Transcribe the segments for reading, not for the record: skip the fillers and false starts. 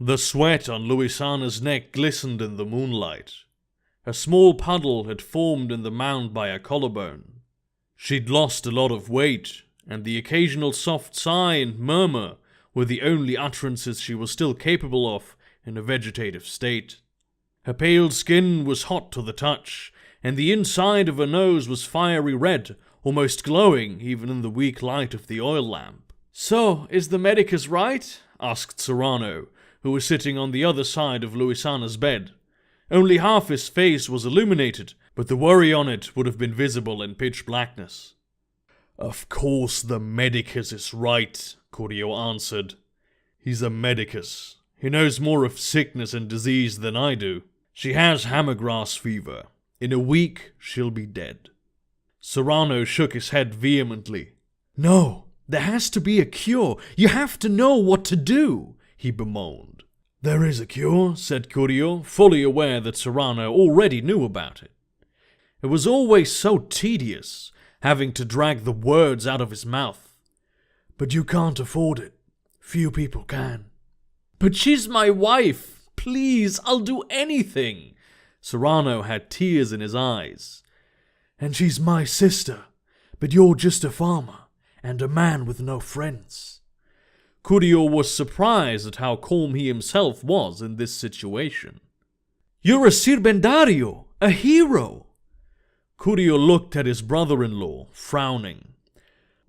The sweat on Louisanna's neck glistened in the moonlight. A small puddle had formed in the mound by her collarbone. She'd lost a lot of weight, and the occasional soft sigh and murmur were the only utterances she was still capable of in a vegetative state. Her pale skin was hot to the touch, and the inside of her nose was fiery red, almost glowing even in the weak light of the oil lamp. "So, is the medicus right?" asked Serrano, who was sitting on the other side of Louisanna's bed. Only half his face was illuminated, but the worry on it would have been visible in pitch blackness. "Of course the medicus is right," Curio answered. "He's a medicus. He knows more of sickness and disease than I do. She has hammergrass fever. In a week she'll be dead." Serrano shook his head vehemently. "No, there has to be a cure. You have to know what to do," he bemoaned. "There is a cure," said Curio, fully aware that Serrano already knew about it. It was always so tedious, having to drag the words out of his mouth. "But you can't afford it. Few people can." "But she's my wife. Please, I'll do anything." Serrano had tears in his eyes. "And she's my sister, but you're just a farmer, and a man with no friends." Curio was surprised at how calm he himself was in this situation. "You're a Sirbendario, a hero." Curio looked at his brother-in-law, frowning.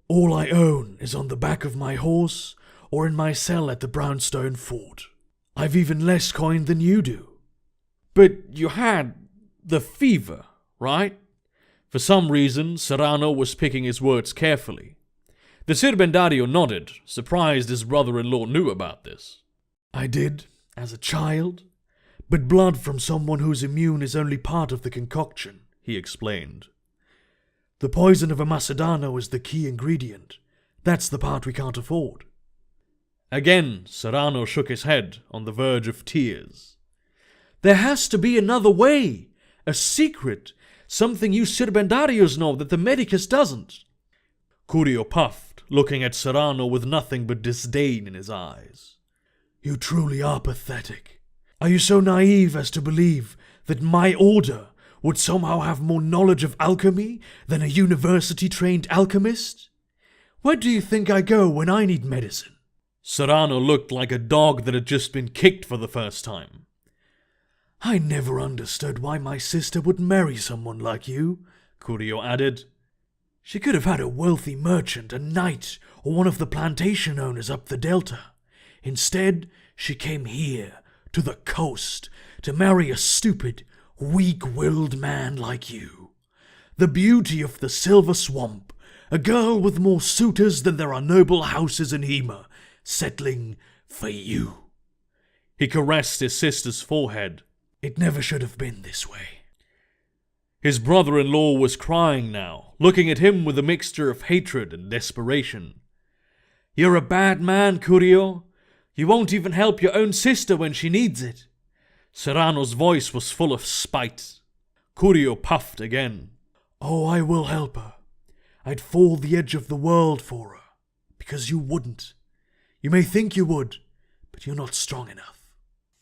"All I own is on the back of my horse or in my cell at the brownstone fort. I've even less coin than you do." "But you had the fever, right?" For some reason, Serrano was picking his words carefully. The Sirbendario nodded, surprised his brother-in-law knew about this. "I did, as a child. But blood from someone who's immune is only part of the concoction," he explained. "The poison of a Macedano is the key ingredient. That's the part we can't afford." Again, Serrano shook his head, on the verge of tears. "There has to be another way. A secret. Something you Sirbendarios know that the medicus doesn't." Curio puffed, looking at Serrano with nothing but disdain in his eyes. "You truly are pathetic. Are you so naive as to believe that my order would somehow have more knowledge of alchemy than a university-trained alchemist? Where do you think I go when I need medicine?" Serrano looked like a dog that had just been kicked for the first time. "I never understood why my sister would marry someone like you," Curio added. "She could have had a wealthy merchant, a knight, or one of the plantation owners up the delta. Instead, she came here, to the coast, to marry a stupid, weak-willed man like you. The beauty of the Silver Swamp, a girl with more suitors than there are noble houses in Hema, settling for you." He caressed his sister's forehead. "It never should have been this way." His brother-in-law was crying now, looking at him with a mixture of hatred and desperation. "You're a bad man, Curio. You won't even help your own sister when she needs it." Serrano's voice was full of spite. Curio puffed again. "Oh, I will help her. I'd fall the edge of the world for her. Because you wouldn't. You may think you would, but you're not strong enough."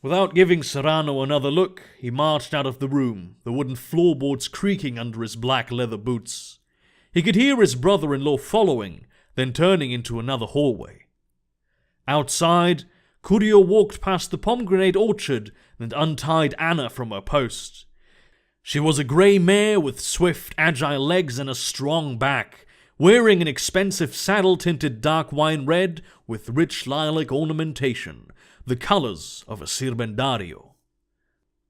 Without giving Serrano another look, he marched out of the room, the wooden floorboards creaking under his black leather boots. He could hear his brother-in-law following, then turning into another hallway. Outside, Curio walked past the pomegranate orchard and untied Anna from her post. She was a grey mare with swift, agile legs and a strong back, wearing an expensive saddle tinted dark wine red with rich lilac ornamentation, the colours of a Sirbendario.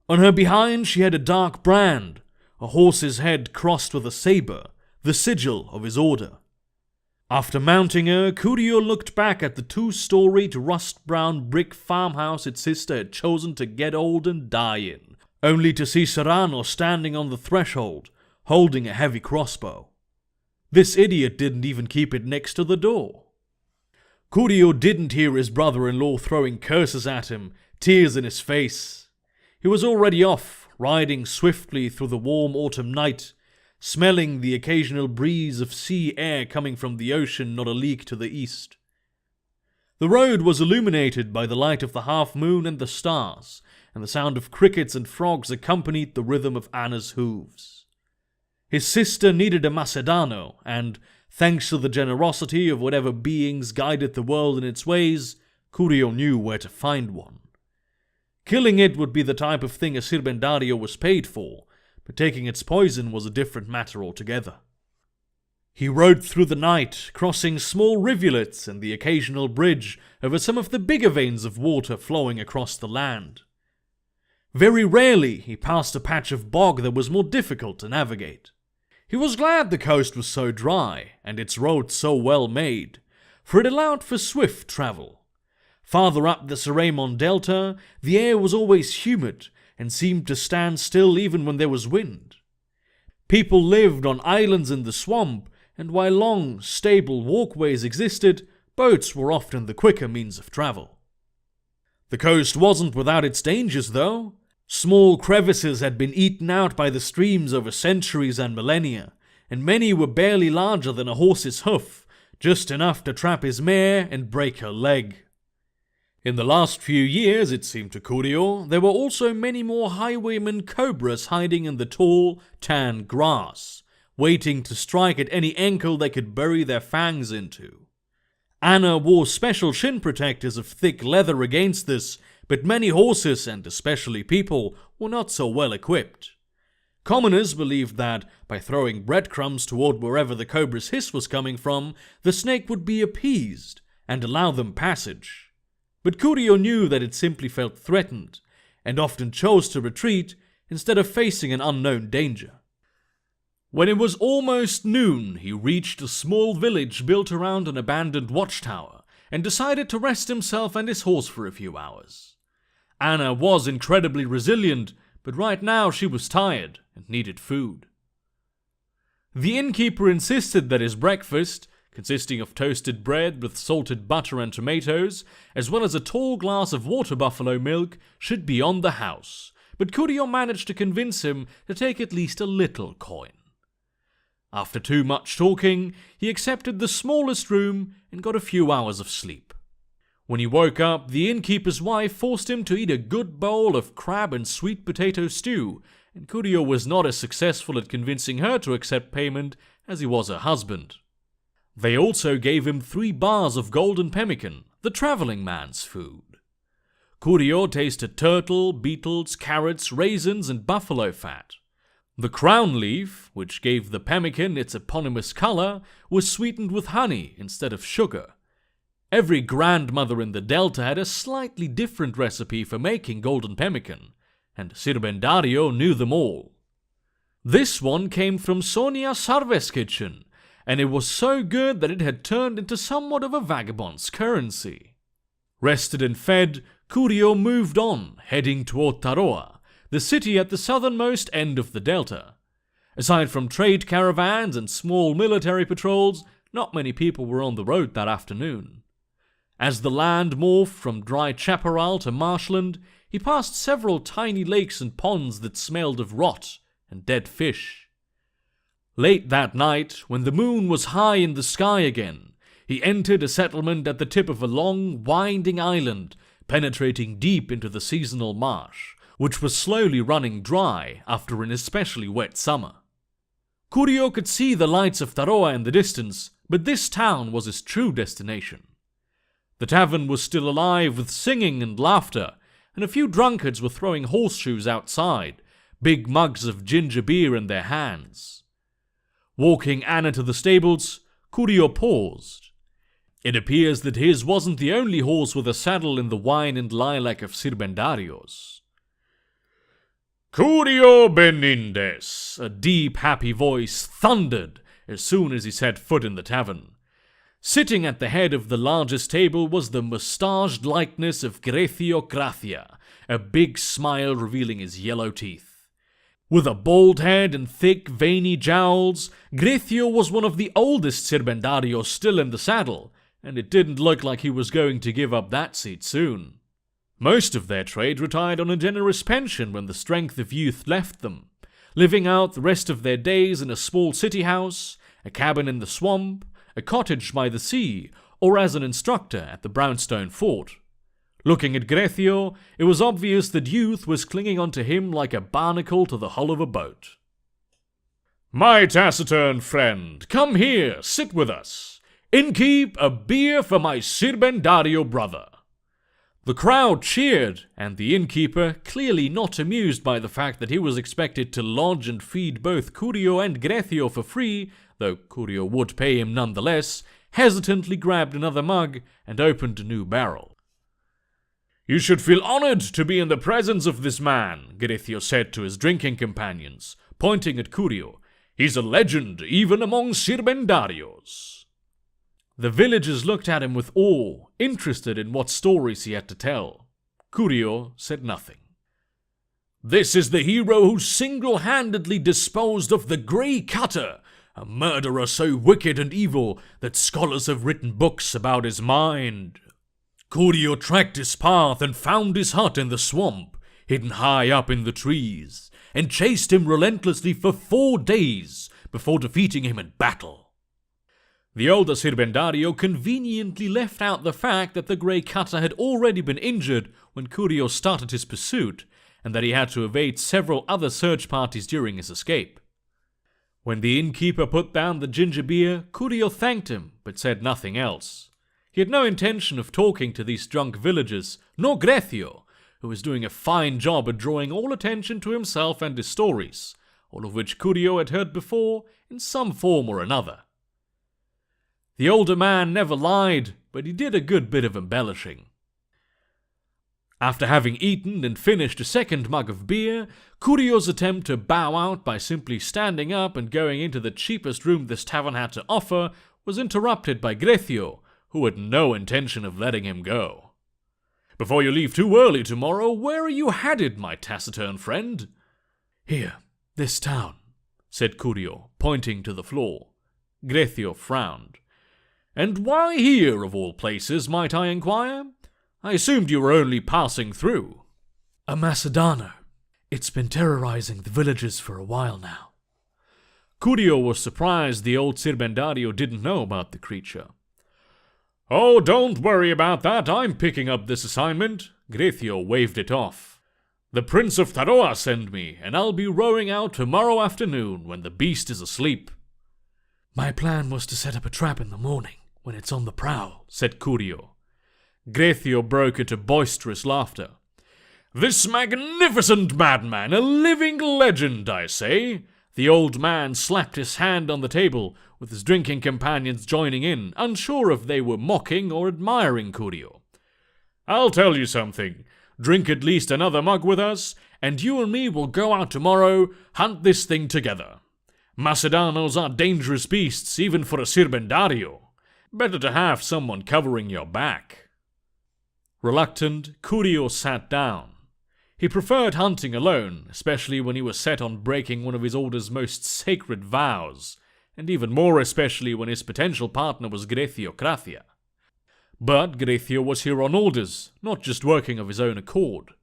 On her behind she had a dark brand, a horse's head crossed with a sabre, the sigil of his order. After mounting her, Curio looked back at the two-storied rust-brown brick farmhouse its sister had chosen to get old and die in, only to see Serrano standing on the threshold, holding a heavy crossbow. This idiot didn't even keep it next to the door. Curio didn't hear his brother-in-law throwing curses at him, tears in his face. He was already off, riding swiftly through the warm autumn night, smelling the occasional breeze of sea air coming from the ocean not a league to the east. The road was illuminated by the light of the half moon and the stars, and the sound of crickets and frogs accompanied the rhythm of Anna's hooves. His sister needed a Macedano, and, thanks to the generosity of whatever beings guided the world in its ways, Curio knew where to find one. Killing it would be the type of thing a Sirbendario was paid for, but taking its poison was a different matter altogether. He rode through the night, crossing small rivulets and the occasional bridge over some of the bigger veins of water flowing across the land. Very rarely he passed a patch of bog that was more difficult to navigate. He was glad the coast was so dry and its roads so well made, for it allowed for swift travel. Farther up the Siremon Delta, the air was always humid and seemed to stand still even when there was wind. People lived on islands in the swamp, and while long, stable walkways existed, boats were often the quicker means of travel. The coast wasn't without its dangers, though. Small crevices had been eaten out by the streams over centuries and millennia, and many were barely larger than a horse's hoof, just enough to trap his mare and break her leg. In the last few years, it seemed to Curio, there were also many more highwayman cobras hiding in the tall, tan grass, waiting to strike at any ankle they could bury their fangs into. Anna wore special shin protectors of thick leather against this, but many horses, and especially people, were not so well equipped. Commoners believed that, by throwing breadcrumbs toward wherever the cobra's hiss was coming from, the snake would be appeased and allow them passage. But Curio knew that it simply felt threatened, and often chose to retreat instead of facing an unknown danger. When it was almost noon, he reached a small village built around an abandoned watchtower and decided to rest himself and his horse for a few hours. Anna was incredibly resilient, but right now she was tired and needed food. The innkeeper insisted that his breakfast, consisting of toasted bread with salted butter and tomatoes, as well as a tall glass of water buffalo milk, should be on the house, but Curio managed to convince him to take at least a little coin. After too much talking, he accepted the smallest room and got a few hours of sleep. When he woke up, the innkeeper's wife forced him to eat a good bowl of crab and sweet potato stew, and Curio was not as successful at convincing her to accept payment as he was her husband. They also gave him 3 bars of golden pemmican, the traveling man's food. Curio tasted turtle, beetles, carrots, raisins, and buffalo fat. The crown leaf, which gave the pemmican its eponymous color, was sweetened with honey instead of sugar. Every grandmother in the Delta had a slightly different recipe for making golden pemmican, and Sirbendario knew them all. This one came from Sonia Sarve's kitchen, and it was so good that it had turned into somewhat of a vagabond's currency. Rested and fed, Curio moved on, heading toward Taroa, the city at the southernmost end of the Delta. Aside from trade caravans and small military patrols, not many people were on the road that afternoon. As the land morphed from dry chaparral to marshland, he passed several tiny lakes and ponds that smelled of rot and dead fish. Late that night, when the moon was high in the sky again, he entered a settlement at the tip of a long, winding island, penetrating deep into the seasonal marsh, which was slowly running dry after an especially wet summer. Curio could see the lights of Taroa in the distance, but this town was his true destination. The tavern was still alive with singing and laughter, and a few drunkards were throwing horseshoes outside, big mugs of ginger beer in their hands. Walking Anna to the stables, Curio paused. It appears that his wasn't the only horse with a saddle in the wine and lilac of Sirbendario's. "Curio Benindes," a deep, happy voice thundered as soon as he set foot in the tavern. Sitting at the head of the largest table was the mustached likeness of Grecio Gracia, a big smile revealing his yellow teeth. With a bald head and thick, veiny jowls, Grecio was one of the oldest Sirbendarios still in the saddle, and it didn't look like he was going to give up that seat soon. Most of their trade retired on a generous pension when the strength of youth left them, living out the rest of their days in a small city house, a cabin in the swamp, a cottage by the sea, or as an instructor at the brownstone fort. Looking at Greccio, it was obvious that youth was clinging onto him like a barnacle to the hull of a boat. "My taciturn friend, come here, sit with us. Innkeep, a beer for my Sirbendario brother." The crowd cheered, and the innkeeper, clearly not amused by the fact that he was expected to lodge and feed both Curio and Greccio for free, though Curio would pay him nonetheless, hesitantly grabbed another mug and opened a new barrel. "You should feel honored to be in the presence of this man," Greccio said to his drinking companions, pointing at Curio. "He's a legend, even among Sirbendarios." The villagers looked at him with awe, interested in what stories he had to tell. Curio said nothing. "This is the hero who single-handedly disposed of the Grey Cutter, a murderer so wicked and evil that scholars have written books about his mind. Curio tracked his path and found his hut in the swamp, hidden high up in the trees, and chased him relentlessly for 4 days before defeating him in battle." The older Sirbendario conveniently left out the fact that the Grey Cutter had already been injured when Curio started his pursuit, and that he had to evade several other search parties during his escape. When the innkeeper put down the ginger beer, Curio thanked him, but said nothing else. He had no intention of talking to these drunk villagers, nor Greccio, who was doing a fine job at drawing all attention to himself and his stories, all of which Curio had heard before in some form or another. The older man never lied, but he did a good bit of embellishing. After having eaten and finished a second mug of beer, Curio's attempt to bow out by simply standing up and going into the cheapest room this tavern had to offer was interrupted by Greccio, who had no intention of letting him go. "Before you leave too early tomorrow, where are you headed, my taciturn friend?" "Here, this town," said Curio, pointing to the floor. Greccio frowned. "And why here, of all places, might I inquire? I assumed you were only passing through." "A Macedano. It's been terrorizing the villages for a while now." Curio was surprised the old Sirbendario didn't know about the creature. "Oh, don't worry about that, I'm picking up this assignment." Greccio waved it off. "The Prince of Taroa sent me, and I'll be rowing out tomorrow afternoon when the beast is asleep." "My plan was to set up a trap in the morning, when it's on the prowl," said Curio. Greccio broke into boisterous laughter. "This magnificent madman, a living legend, I say." The old man slapped his hand on the table, with his drinking companions joining in, unsure if they were mocking or admiring Curio. "I'll tell you something. Drink at least another mug with us, and you and me will go out tomorrow, hunt this thing together. Macedanos are dangerous beasts, even for a Sirbendario. Better to have someone covering your back." Reluctant, Curio sat down. He preferred hunting alone, especially when he was set on breaking one of his order's most sacred vows, and even more especially when his potential partner was Greccio Crathia. But Greccio was here on orders, not just working of his own accord.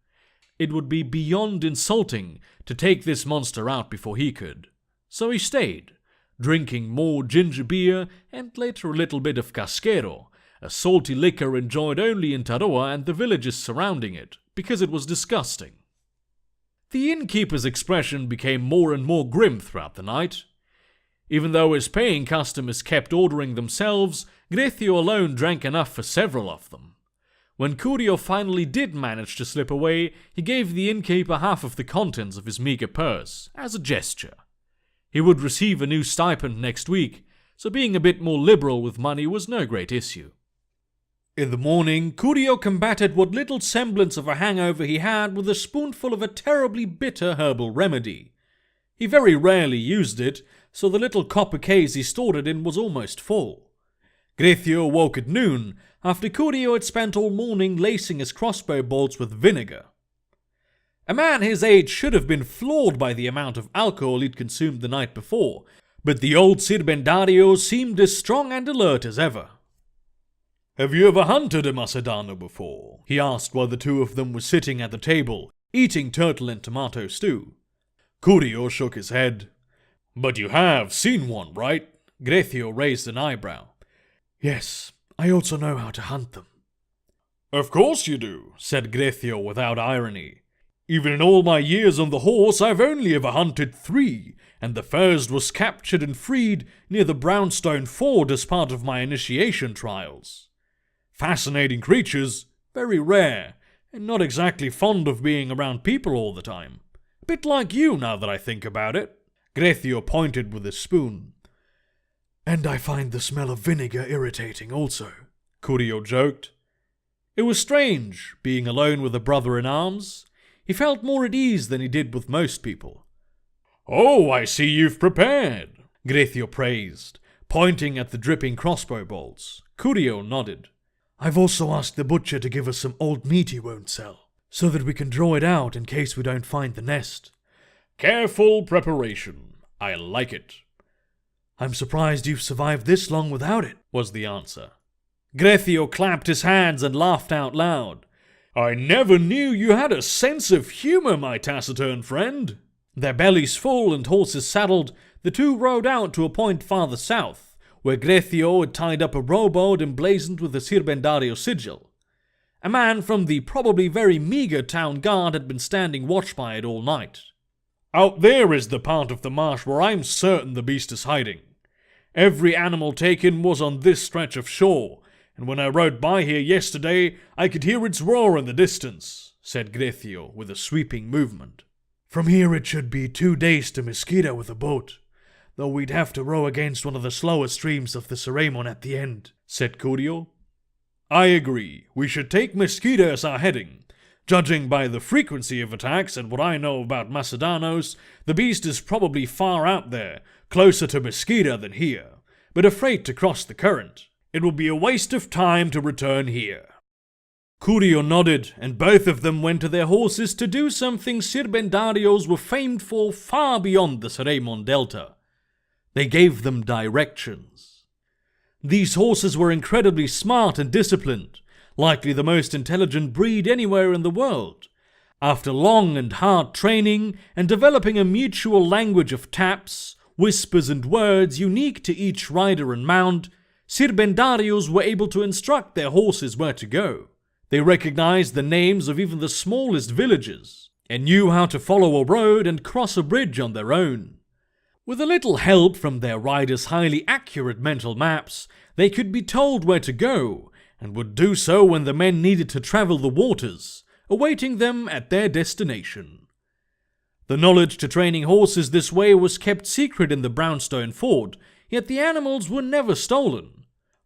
It would be beyond insulting to take this monster out before he could. So he stayed, drinking more ginger beer and later a little bit of casquero, a salty liquor enjoyed only in Taroa and the villages surrounding it, because it was disgusting. The innkeeper's expression became more and more grim throughout the night. Even though his paying customers kept ordering themselves, Greccio alone drank enough for several of them. When Curio finally did manage to slip away, he gave the innkeeper half of the contents of his meager purse, as a gesture. He would receive a new stipend next week, so being a bit more liberal with money was no great issue. In the morning, Curio combated what little semblance of a hangover he had with a spoonful of a terribly bitter herbal remedy. He very rarely used it, so the little copper case he stored it in was almost full. Greccio woke at noon, after Curio had spent all morning lacing his crossbow bolts with vinegar. A man his age should have been floored by the amount of alcohol he'd consumed the night before, but the old Sirbendario seemed as strong and alert as ever. "Have you ever hunted a Macedano before?" he asked while the two of them were sitting at the table, eating turtle and tomato stew. Curio shook his head. "But you have seen one, right?" Greccio raised an eyebrow. "Yes, I also know how to hunt them. Of course you do, said Grethio without irony. Even in all my years on the horse, I've only ever hunted 3, and the first was captured and freed near the Brownstone Ford as part of my initiation trials. Fascinating creatures, very rare, and not exactly fond of being around people all the time. A bit like you, now that I think about it. Grethio pointed with his spoon. And I find the smell of vinegar irritating also, Curio joked. It was strange, being alone with a brother in arms. He felt more at ease than he did with most people. Oh, I see you've prepared, Grethio praised, pointing at the dripping crossbow bolts. Curio nodded. I've also asked the butcher to give us some old meat he won't sell, so that we can draw it out in case we don't find the nest. Careful preparation. I like it. I'm surprised you've survived this long without it, was the answer. Grethio clapped his hands and laughed out loud. I never knew you had a sense of humor, my taciturn friend. Their bellies full and horses saddled, the two rode out to a point farther south, where Grethio had tied up a rowboat emblazoned with the Sirbendario sigil. A man from the probably very meagre town guard had been standing watch by it all night. Out there is the part of the marsh where I'm certain the beast is hiding. Every animal taken was on this stretch of shore, and when I rode by here yesterday, I could hear its roar in the distance, said Grethio with a sweeping movement. From here it should be 2 days to Mesquita with a boat, though we'd have to row against one of the slower streams of the Siremon at the end, said Curio. I agree. We should take Mesquita as our heading. Judging by the frequency of attacks and what I know about Macedanos, the beast is probably far out there, closer to Mesquita than here, but afraid to cross the current. It will be a waste of time to return here. Curio nodded, and both of them went to their horses to do something Sirbendarios were famed for far beyond the Siremon Delta. They gave them directions. These horses were incredibly smart and disciplined, likely the most intelligent breed anywhere in the world. After long and hard training and developing a mutual language of taps, whispers and words unique to each rider and mount, Sirbendarios were able to instruct their horses where to go. They recognized the names of even the smallest villages, and knew how to follow a road and cross a bridge on their own. With a little help from their riders' highly accurate mental maps, they could be told where to go, and would do so when the men needed to travel the waters, awaiting them at their destination. The knowledge to training horses this way was kept secret in the Brownstone Ford, yet the animals were never stolen.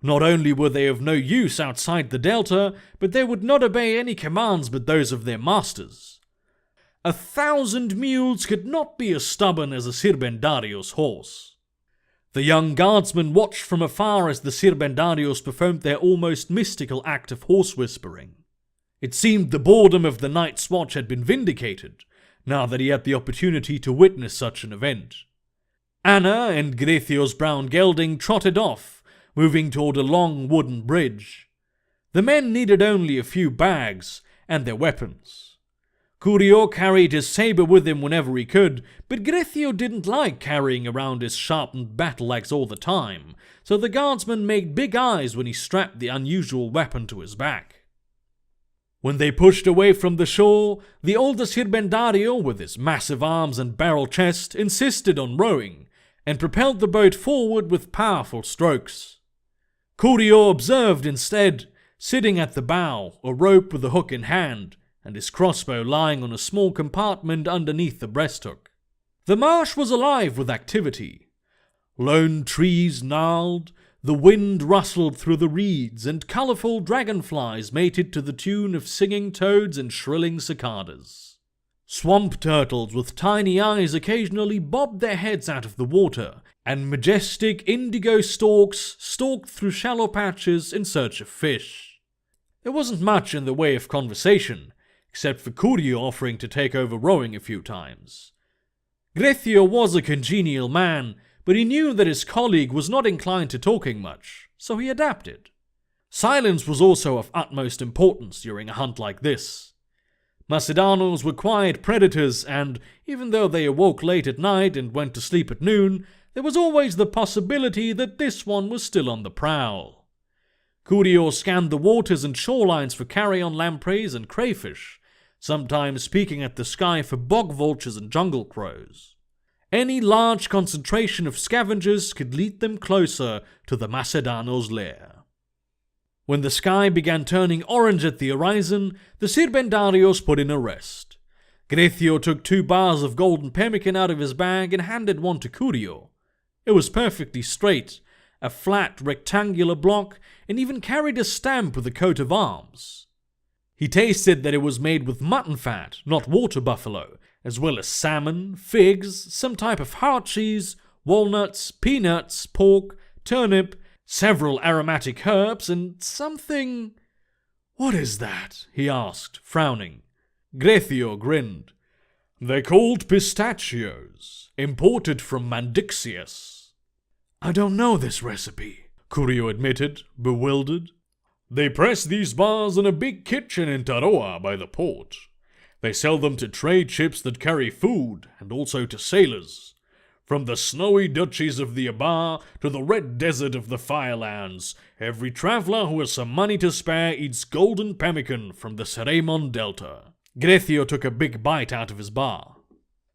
Not only were they of no use outside the Delta, but they would not obey any commands but those of their masters. 1,000 mules could not be as stubborn as a Sirbendario's horse. The young guardsmen watched from afar as the Sirbendarios performed their almost mystical act of horse whispering. It seemed the boredom of the night's watch had been vindicated, now that he had the opportunity to witness such an event. Anna and Grethio's brown gelding trotted off, moving toward a long wooden bridge. The men needed only a few bags and their weapons. Curio carried his saber with him whenever he could, but Grethio didn't like carrying around his sharpened battle axe all the time, so the guardsman made big eyes when he strapped the unusual weapon to his back. When they pushed away from the shore, the older Sirbendario, with his massive arms and barrel chest, insisted on rowing, and propelled the boat forward with powerful strokes. Curio observed instead, sitting at the bow, a rope with a hook in hand, and his crossbow lying on a small compartment underneath the breasthook. The marsh was alive with activity. Lone trees gnarled, the wind rustled through the reeds, and colourful dragonflies mated to the tune of singing toads and shrilling cicadas. Swamp turtles with tiny eyes occasionally bobbed their heads out of the water, and majestic indigo storks stalked through shallow patches in search of fish. There wasn't much in the way of conversation, except for Curio offering to take over rowing a few times. Grethio was a congenial man, but he knew that his colleague was not inclined to talking much, so he adapted. Silence was also of utmost importance during a hunt like this. Macedanos were quiet predators, and even though they awoke late at night and went to sleep at noon, there was always the possibility that this one was still on the prowl. Curio scanned the waters and shorelines for carrion lampreys and crayfish, sometimes peeking at the sky for bog vultures and jungle crows. Any large concentration of scavengers could lead them closer to the Macedano's lair. When the sky began turning orange at the horizon, the Sirbendarios put in a rest. Grethio took 2 bars of golden pemmican out of his bag and handed one to Curio. It was perfectly straight, a flat rectangular block, and even carried a stamp with a coat of arms. He tasted that it was made with mutton fat, not water buffalo, as well as salmon, figs, some type of hard cheese, walnuts, peanuts, pork, turnip, several aromatic herbs, and something... "What is that?" he asked, frowning. Grethio grinned. "They're called pistachios, imported from Mandixius." "I don't know this recipe," Curio admitted, bewildered. "They press these bars in a big kitchen in Taroa by the port. They sell them to trade ships that carry food, and also to sailors. From the snowy duchies of the Abar to the red desert of the Firelands, every traveller who has some money to spare eats golden pemmican from the Seremon Delta." Grethio took a big bite out of his bar.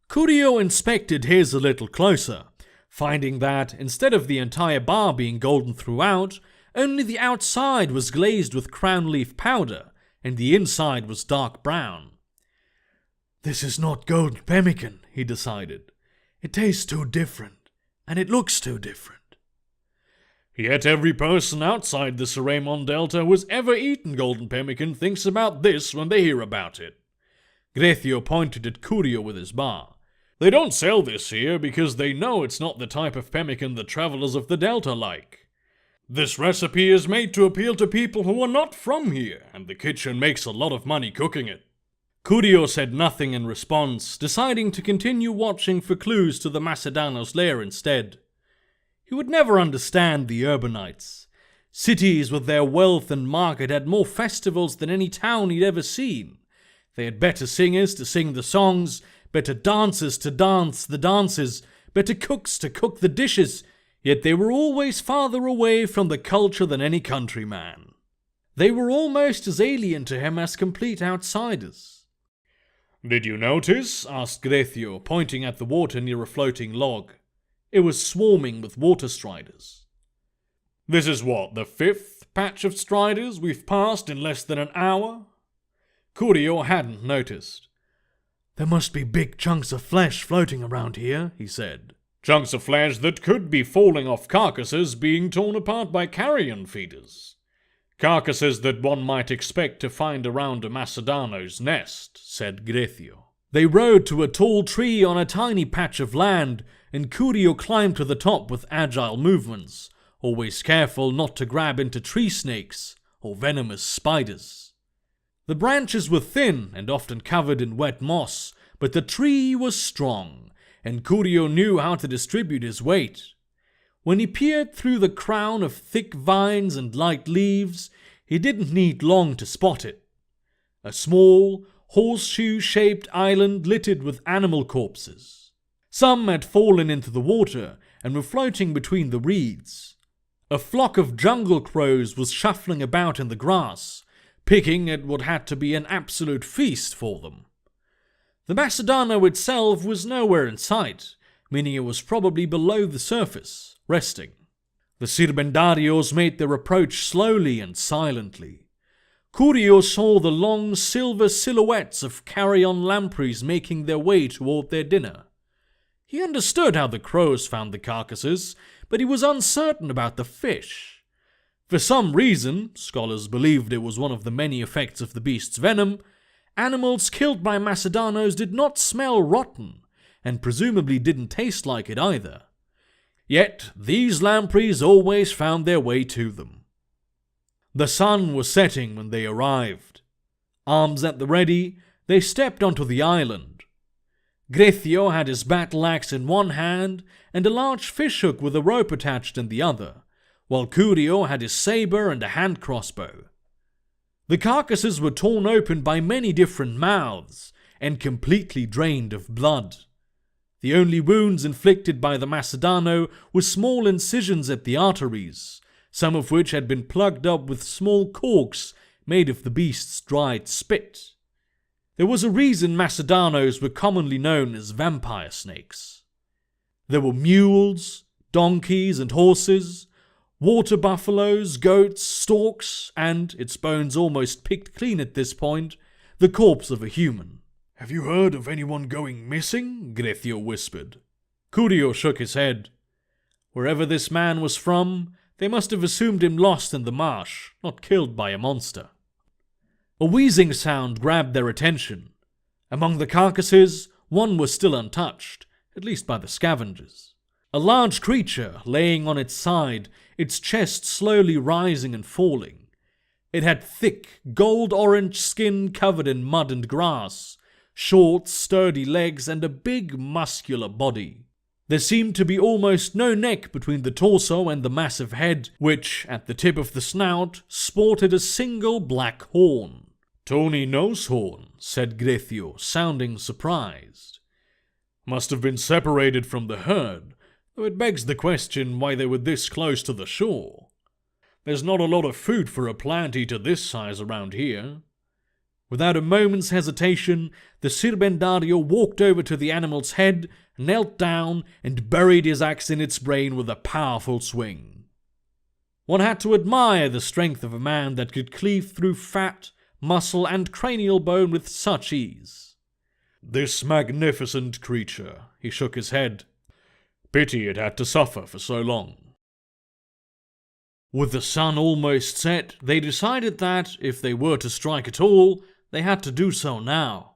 Curio inspected his a little closer, finding that, instead of the entire bar being golden throughout, only the outside was glazed with crown leaf powder, and the inside was dark brown. "This is not golden pemmican," he decided. "It tastes too different, and it looks too different." "Yet every person outside the Seremon Delta who has ever eaten golden pemmican thinks about this when they hear about it." Grethio pointed at Curio with his bar. "They don't sell this here because they know it's not the type of pemmican the travellers of the Delta like. This recipe is made to appeal to people who are not from here, and the kitchen makes a lot of money cooking it." Curio said nothing in response, deciding to continue watching for clues to the Macedano's lair instead. He would never understand the urbanites. Cities with their wealth and market had more festivals than any town he'd ever seen. They had better singers to sing the songs, better dancers to dance the dances, better cooks to cook the dishes, yet they were always farther away from the culture than any countryman. They were almost as alien to him as complete outsiders. "Did you notice?" asked Grethio, pointing at the water near a floating log. It was swarming with water striders. "This is what, the 5th patch of striders we've passed in less than an hour?" Curio hadn't noticed. "There must be big chunks of flesh floating around here," he said. "Chunks of flesh that could be falling off carcasses being torn apart by carrion feeders. Carcasses that one might expect to find around a Macedano's nest," said Grethio. They rode to a tall tree on a tiny patch of land, and Curio climbed to the top with agile movements, always careful not to grab into tree snakes or venomous spiders. The branches were thin and often covered in wet moss, but the tree was strong, and Curio knew how to distribute his weight. When he peered through the crown of thick vines and light leaves, he didn't need long to spot it. A small, horseshoe-shaped island littered with animal corpses. Some had fallen into the water and were floating between the reeds. A flock of jungle crows was shuffling about in the grass, picking at what had to be an absolute feast for them. The Macedano itself was nowhere in sight, meaning it was probably below the surface, resting. The Sirbendarios made their approach slowly and silently. Curio saw the long silver silhouettes of carrion lampreys making their way toward their dinner. He understood how the crows found the carcasses, but he was uncertain about the fish. For some reason, scholars believed it was one of the many effects of the beast's venom, animals killed by Macedanos did not smell rotten, and presumably didn't taste like it either. Yet these lampreys always found their way to them. The sun was setting when they arrived. Arms at the ready, they stepped onto the island. Grethio had his battle axe in one hand and a large fishhook with a rope attached in the other, while Curio had his saber and a hand crossbow. The carcasses were torn open by many different mouths and completely drained of blood. The only wounds inflicted by the Macedano were small incisions at the arteries, some of which had been plugged up with small corks made of the beast's dried spit. There was a reason Macedanos were commonly known as vampire snakes. There were mules, donkeys and horses, water buffaloes, goats, storks, and, its bones almost picked clean at this point, the corpse of a human. "Have you heard of anyone going missing?" Grethio whispered. Curio shook his head. Wherever this man was from, they must have assumed him lost in the marsh, not killed by a monster. A wheezing sound grabbed their attention. Among the carcasses, one was still untouched, at least by the scavengers. A large creature laying on its side, its chest slowly rising and falling. It had thick, gold-orange skin covered in mud and grass, short, sturdy legs, and a big, muscular body. There seemed to be almost no neck between the torso and the massive head, which, at the tip of the snout, sported a single black horn. "Tony Nosehorn," said Grethio, sounding surprised. "Must have been separated from the herd, though it begs the question why they were this close to the shore. There's not a lot of food for a plant eater this size around here." Without a moment's hesitation, the Sirbendario walked over to the animal's head, knelt down, and buried his axe in its brain with a powerful swing. One had to admire the strength of a man that could cleave through fat, muscle, and cranial bone with such ease. "This magnificent creature," he shook his head. "Pity it had to suffer for so long." With the sun almost set, they decided that, if they were to strike at all, they had to do so now.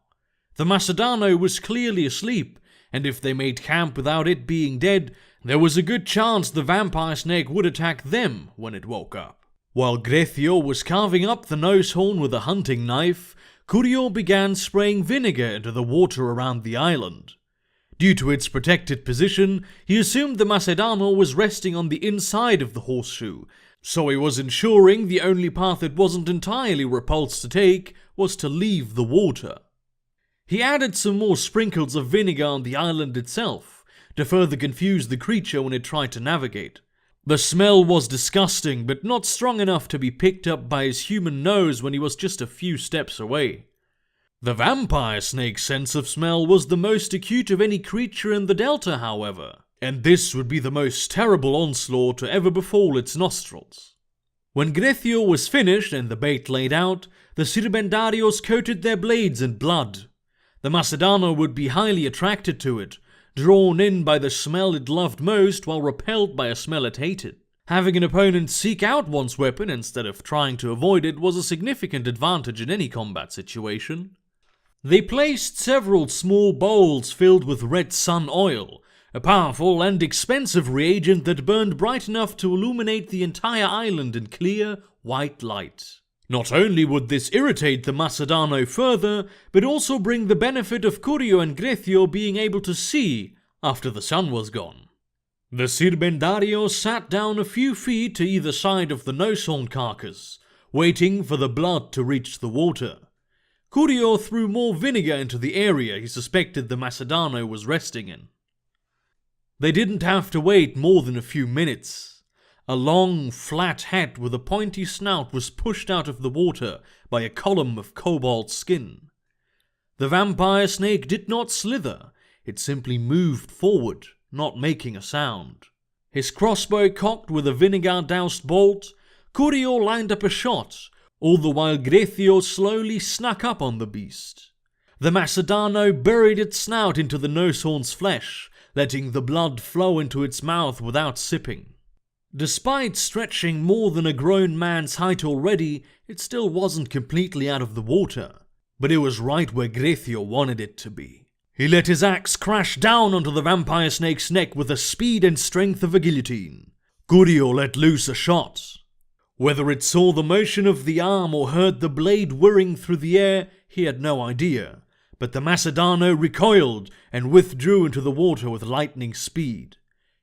The Macedano was clearly asleep, and if they made camp without it being dead, there was a good chance the vampire snake would attack them when it woke up. While Grethio was carving up the nose horn with a hunting knife, Curio began spraying vinegar into the water around the island. Due to its protected position, he assumed the Macedano was resting on the inside of the horseshoe, so he was ensuring the only path it wasn't entirely repulsed to take was to leave the water. He added some more sprinkles of vinegar on the island itself, to further confuse the creature when it tried to navigate. The smell was disgusting, but not strong enough to be picked up by his human nose when he was just a few steps away. The vampire snake's sense of smell was the most acute of any creature in the delta, however, and this would be the most terrible onslaught to ever befall its nostrils. When Grethio was finished and the bait laid out, the Sirbendarios coated their blades in blood. The Macedano would be highly attracted to it, drawn in by the smell it loved most while repelled by a smell it hated. Having an opponent seek out one's weapon instead of trying to avoid it was a significant advantage in any combat situation. They placed several small bowls filled with red sun oil, a powerful and expensive reagent that burned bright enough to illuminate the entire island in clear, white light. Not only would this irritate the Macedano further, but also bring the benefit of Curio and Grethio being able to see after the sun was gone. The Sirbendario sat down a few feet to either side of the nosehorn carcass, waiting for the blood to reach the water. Curio threw more vinegar into the area he suspected the Macedano was resting in. They didn't have to wait more than a few minutes. A long, flat head with a pointy snout was pushed out of the water by a column of cobalt skin. The vampire snake did not slither, it simply moved forward, not making a sound. His crossbow cocked with a vinegar-doused bolt, Curio lined up a shot, all the while Grethio slowly snuck up on the beast. The Macedano buried its snout into the nosehorn's flesh, letting the blood flow into its mouth without sipping. Despite stretching more than a grown man's height already, it still wasn't completely out of the water, but it was right where Grethio wanted it to be. He let his axe crash down onto the vampire snake's neck with the speed and strength of a guillotine. Curio let loose a shot. Whether it saw the motion of the arm or heard the blade whirring through the air, he had no idea, but the Macedano recoiled and withdrew into the water with lightning speed.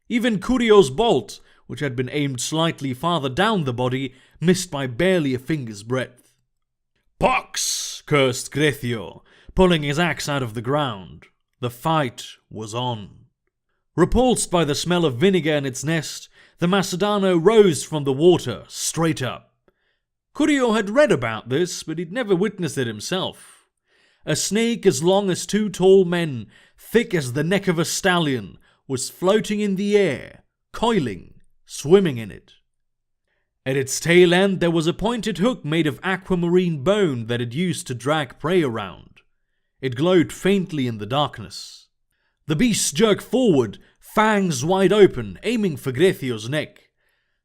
Even Curio's bolt, which had been aimed slightly farther down the body, missed by barely a finger's breadth. "Pox!" cursed Grethio, pulling his axe out of the ground. The fight was on. Repulsed by the smell of vinegar in its nest, The Macedano rose from the water, straight up. Curio had read about this, but he'd never witnessed it himself. A snake as long as 2 tall men, thick as the neck of a stallion, was floating in the air, coiling, swimming in it. At its tail end there was a pointed hook made of aquamarine bone that it used to drag prey around. It glowed faintly in the darkness. The beast jerked forward, fangs wide open, aiming for Grethio's neck.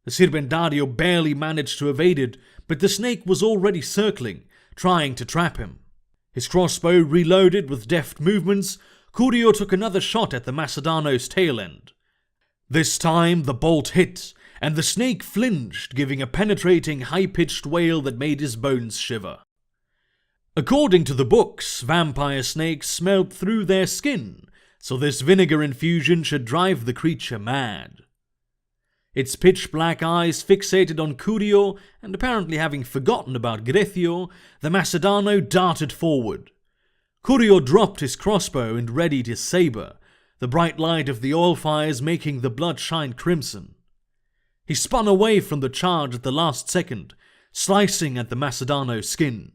The Sirbendario barely managed to evade it, but the snake was already circling, trying to trap him. His crossbow reloaded with deft movements, Curio took another shot at the Macedano's tail end. This time the bolt hit, and the snake flinched, giving a penetrating, high-pitched wail that made his bones shiver. According to the books, vampire snakes smelled through their skin, so this vinegar infusion should drive the creature mad. Its pitch-black eyes fixated on Curio, and apparently having forgotten about Grethio, the Macedano darted forward. Curio dropped his crossbow and readied his saber, the bright light of the oil fires making the blood shine crimson. He spun away from the charge at the last second, slicing at the Macedano's skin.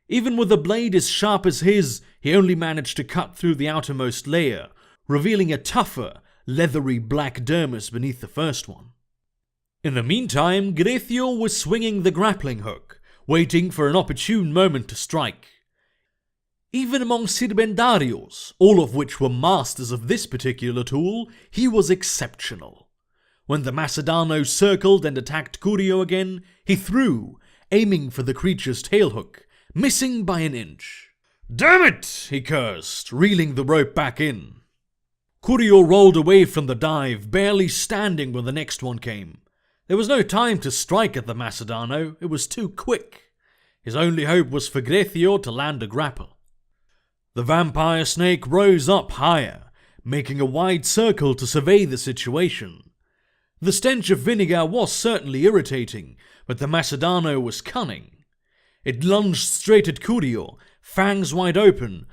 Even with a blade as sharp as his, he only managed to cut through the outermost layer, revealing a tougher, leathery black dermis beneath the first one. In the meantime, Grethio was swinging the grappling hook, waiting for an opportune moment to strike. Even among Sirbendarios, all of which were masters of this particular tool, he was exceptional. When the Macedano circled and attacked Curio again, he threw, aiming for the creature's tailhook, missing by an inch. "Damn it!" he cursed, reeling the rope back in. Curio rolled away from the dive, barely standing when the next one came. There was no time to strike at the Macedano, it was too quick. His only hope was for Grethio to land a grapple. The vampire snake rose up higher, making a wide circle to survey the situation. The stench of vinegar was certainly irritating, but the Macedano was cunning. It lunged straight at Curio, fangs wide open,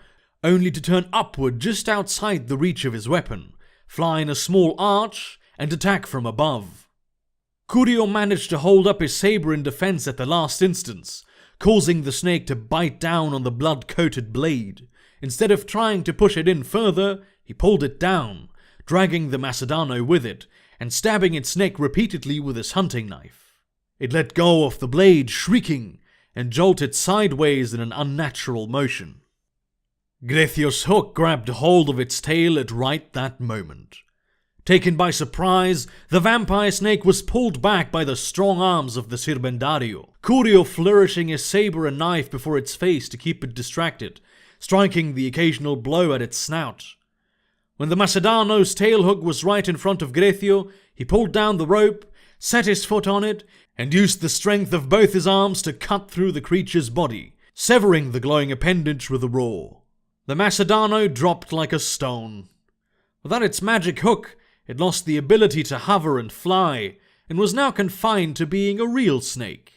only to turn upward just outside the reach of his weapon, fly in a small arch, and attack from above. Curio managed to hold up his saber in defense at the last instance, causing the snake to bite down on the blood-coated blade. Instead of trying to push it in further, he pulled it down, dragging the Macedano with it, and stabbing its neck repeatedly with his hunting knife. It let go of the blade, shrieking, and jolted sideways in an unnatural motion. Grethio's hook grabbed hold of its tail at right that moment. Taken by surprise, the vampire snake was pulled back by the strong arms of the Sirbendario, Curio flourishing his saber and knife before its face to keep it distracted, striking the occasional blow at its snout. When the Macedano's tailhook was right in front of Grethio, he pulled down the rope, set his foot on it, and used the strength of both his arms to cut through the creature's body, severing the glowing appendage with a roar. The Macedano dropped like a stone. Without its magic hook, it lost the ability to hover and fly, and was now confined to being a real snake.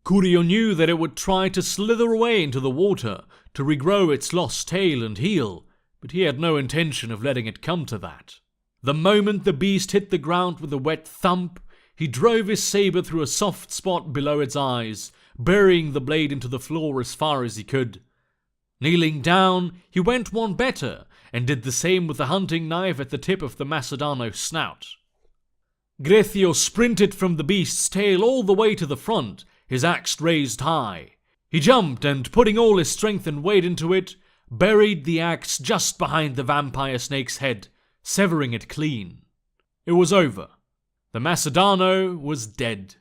Curio knew that it would try to slither away into the water to regrow its lost tail and heal, but he had no intention of letting it come to that. The moment the beast hit the ground with a wet thump, he drove his saber through a soft spot below its eyes, burying the blade into the floor as far as he could. Kneeling down, he went one better, and did the same with the hunting knife at the tip of the Macedano's snout. Grethio sprinted from the beast's tail all the way to the front, his axe raised high. He jumped and, putting all his strength and weight into it, buried the axe just behind the vampire snake's head, severing it clean. It was over. The Macedano was dead.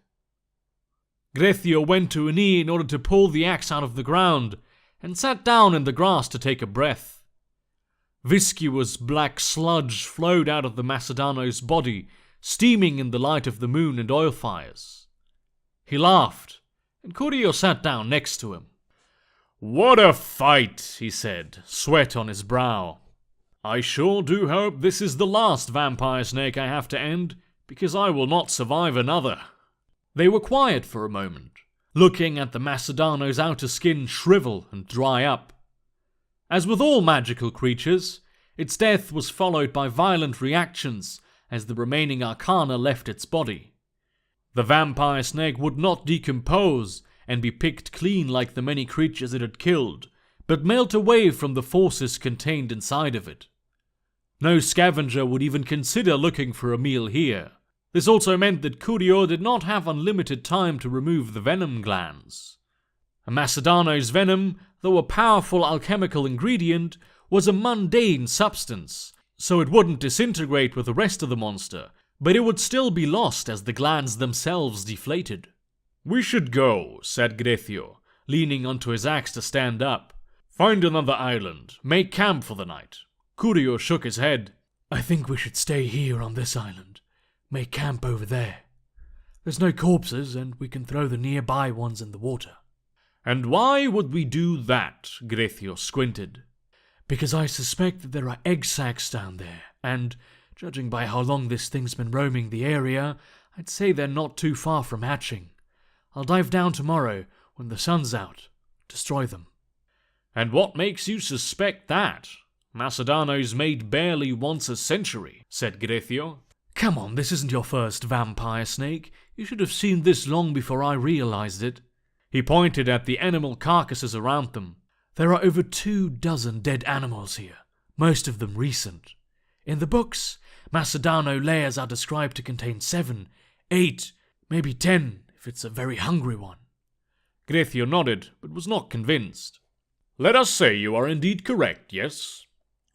Grethio went to a knee in order to pull the axe out of the ground, and sat down in the grass to take a breath. Viscous black sludge flowed out of the Macedano's body, steaming in the light of the moon and oil fires. He laughed, and Curio sat down next to him. "What a fight," he said, sweat on his brow. "I sure do hope this is the last vampire snake I have to end, because I will not survive another." They were quiet for a moment, looking at the Macedano's outer skin shrivel and dry up. As with all magical creatures, its death was followed by violent reactions, as the remaining arcana left its body. The vampire snake would not decompose and be picked clean like the many creatures it had killed, but melt away from the forces contained inside of it. No scavenger would even consider looking for a meal here. This also meant that Curio did not have unlimited time to remove the venom glands. A Macedano's venom, though a powerful alchemical ingredient, was a mundane substance, so it wouldn't disintegrate with the rest of the monster, but it would still be lost as the glands themselves deflated. "We should go," said Grethio, leaning onto his axe to stand up. "Find another island. Make camp for the night." Curio shook his head. "I think we should stay here on this island. Make camp over there. There's no corpses, and we can throw the nearby ones in the water." "And why would we do that?" Grethio squinted. "Because I suspect that there are egg sacs down there, and, judging by how long this thing's been roaming the area, I'd say they're not too far from hatching. I'll dive down tomorrow, when the sun's out. Destroy them." "And what makes you suspect that? Macedano's made barely once a century," said Grethio. "Come on, this isn't your first vampire snake. You should have seen this long before I realized it." He pointed at the animal carcasses around them. "There are over 24 dead animals here, most of them recent. In the books, Macedano layers are described to contain 7, 8, maybe 10, if it's a very hungry one." Grethio nodded, but was not convinced. "Let us say you are indeed correct, yes?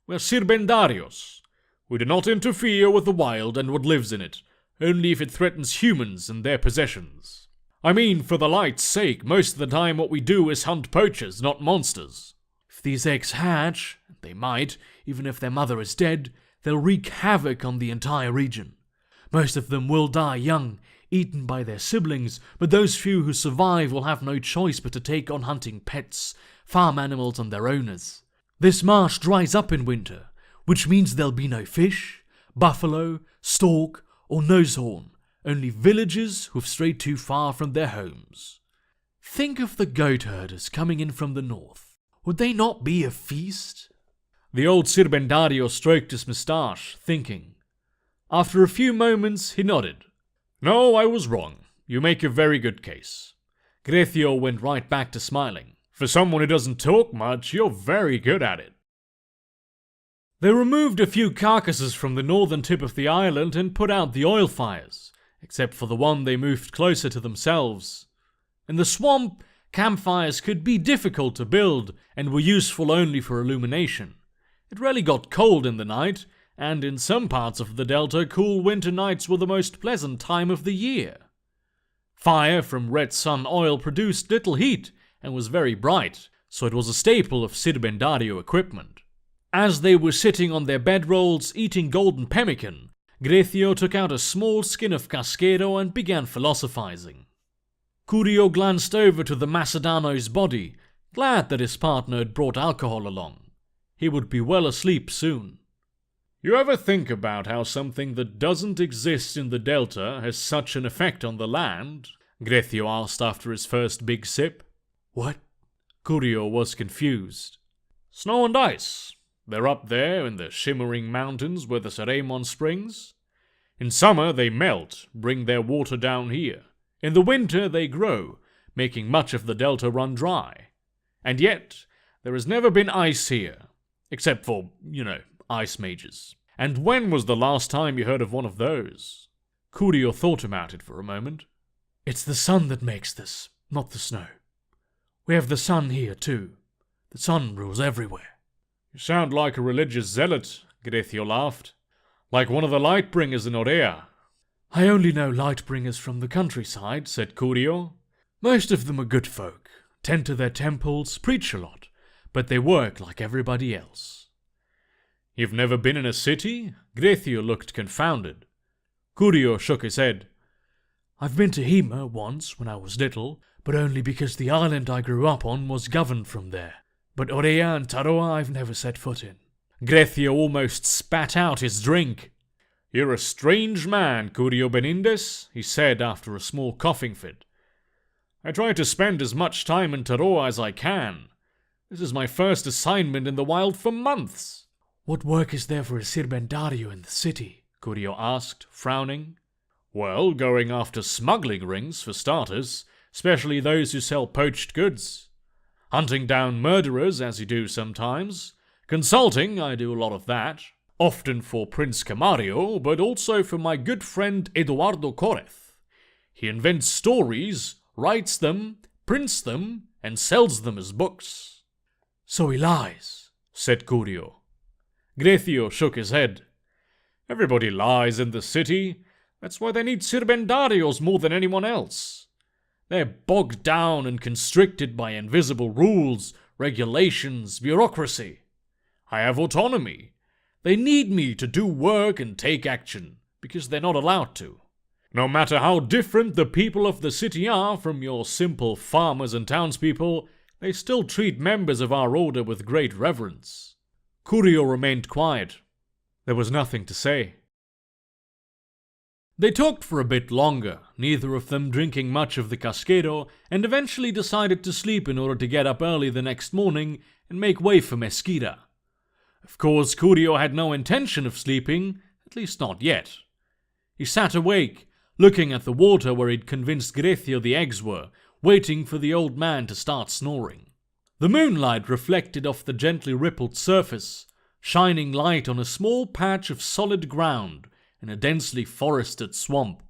We're Sirbendarios. We do not interfere with the wild and what lives in it, only if it threatens humans and their possessions. I mean, for the light's sake, most of the time what we do is hunt poachers, not monsters." "If these eggs hatch, and they might, even if their mother is dead, they'll wreak havoc on the entire region. Most of them will die young, eaten by their siblings, but those few who survive will have no choice but to take on hunting pets, farm animals and their owners. This marsh dries up in winter, which means there'll be no fish, buffalo, stork, or nosehorn, only villagers who've strayed too far from their homes. Think of the goat herders coming in from the north. Would they not be a feast?" The old Sirbendario stroked his moustache, thinking. After a few moments, he nodded. "No, I was wrong. You make a very good case." Grethio went right back to smiling. "For someone who doesn't talk much, you're very good at it." They removed a few carcasses from the northern tip of the island and put out the oil fires, except for the one they moved closer to themselves. In the swamp, campfires could be difficult to build and were useful only for illumination. It rarely got cold in the night, and in some parts of the delta, cool winter nights were the most pleasant time of the year. Fire from red sun oil produced little heat and was very bright, so it was a staple of Sirbendario equipment. As they were sitting on their bedrolls eating golden pemmican, Grethio took out a small skin of casquero and began philosophizing. Curio glanced over to the Macedano's body, glad that his partner had brought alcohol along. He would be well asleep soon. "You ever think about how something that doesn't exist in the delta has such an effect on the land?" Grethio asked after his first big sip. "What?" Curio was confused. "Snow and ice. They're up there in the shimmering mountains where the Seremon springs. In summer they melt, bring their water down here. In the winter they grow, making much of the delta run dry. And yet, there has never been ice here. Except for, ice mages. And when was the last time you heard of one of those?" Curio thought about it for a moment. "It's the sun that makes this, not the snow. We have the sun here too. The sun rules everywhere." "You sound like a religious zealot," Grethio laughed. "Like one of the Lightbringers in Orea." "I only know Lightbringers from the countryside," said Curio. "Most of them are good folk, tend to their temples, preach a lot, but they work like everybody else." "You've never been in a city?" Grethio looked confounded. Curio shook his head. "I've been to Hema once when I was little, but only because the island I grew up on was governed from there. But Orea and Taroa I've never set foot in." Grethio almost spat out his drink. "You're a strange man, Curio Benindez," he said after a small coughing fit. "I try to spend as much time in Taroa as I can. This is my first assignment in the wild for months." "What work is there for a Sirbendario in the city?" Curio asked, frowning. Well, going after smuggling rings, for starters, especially those who sell poached goods. Hunting down murderers, as you do sometimes. Consulting, I do a lot of that. Often for Prince Camario, but also for my good friend Eduardo Correz. He invents stories, writes them, prints them, and sells them as books. So he lies, said Curio. Grecio shook his head. Everybody lies in the city. That's why they need Sirbendarios more than anyone else. They're bogged down and constricted by invisible rules, regulations, bureaucracy. I have autonomy. They need me to do work and take action, because they're not allowed to. No matter how different the people of the city are from your simple farmers and townspeople, they still treat members of our order with great reverence. Curio remained quiet. There was nothing to say. They talked for a bit longer, neither of them drinking much of the casquero, and eventually decided to sleep in order to get up early the next morning and make way for Mesquita. Of course, Curio had no intention of sleeping, at least not yet. He sat awake, looking at the water where he'd convinced Grecio the eggs were, waiting for the old man to start snoring. The moonlight reflected off the gently rippled surface, shining light on a small patch of solid ground in a densely forested swamp.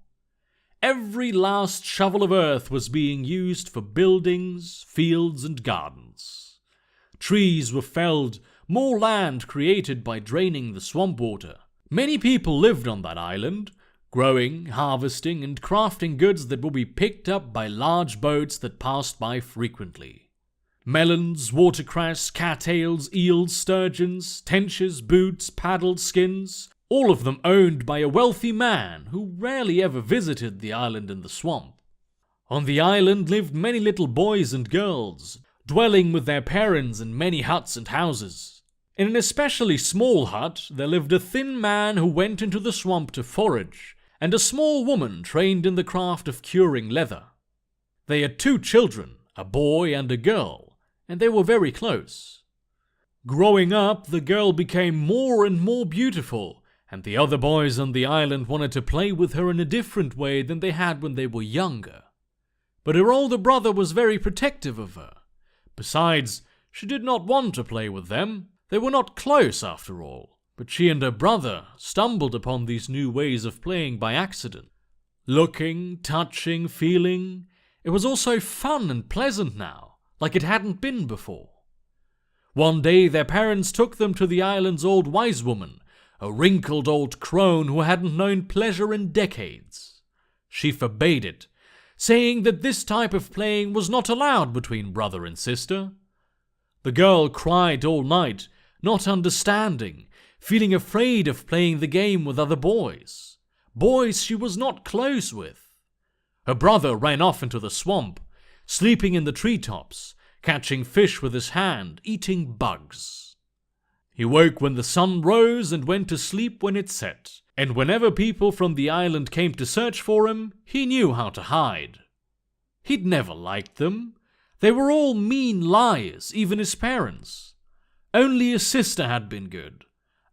Every last shovel of earth was being used for buildings, fields, and gardens. Trees were felled, more land created by draining the swamp water. Many people lived on that island, growing, harvesting, and crafting goods that would be picked up by large boats that passed by frequently. Melons, watercress, cattails, eels, sturgeons, tenches, boots, paddles, skins, all of them owned by a wealthy man who rarely ever visited the island and the swamp. On the island lived many little boys and girls, dwelling with their parents in many huts and houses. In an especially small hut there lived a thin man who went into the swamp to forage, and a small woman trained in the craft of curing leather. They had 2 children, a boy and a girl, and they were very close. Growing up, the girl became more and more beautiful, and the other boys on the island wanted to play with her in a different way than they had when they were younger. But her older brother was very protective of her. Besides, she did not want to play with them. They were not close after all, but she and her brother stumbled upon these new ways of playing by accident. Looking, touching, feeling, it was all so fun and pleasant now, like it hadn't been before. One day their parents took them to the island's old wise woman, a wrinkled old crone who hadn't known pleasure in decades. She forbade it, saying that this type of playing was not allowed between brother and sister. The girl cried all night, not understanding, feeling afraid of playing the game with other boys she was not close with. Her brother ran off into the swamp, sleeping in the treetops, catching fish with his hand, eating bugs. He woke when the sun rose and went to sleep when it set, and whenever people from the island came to search for him, he knew how to hide. He'd never liked them. They were all mean liars, even his parents. Only his sister had been good.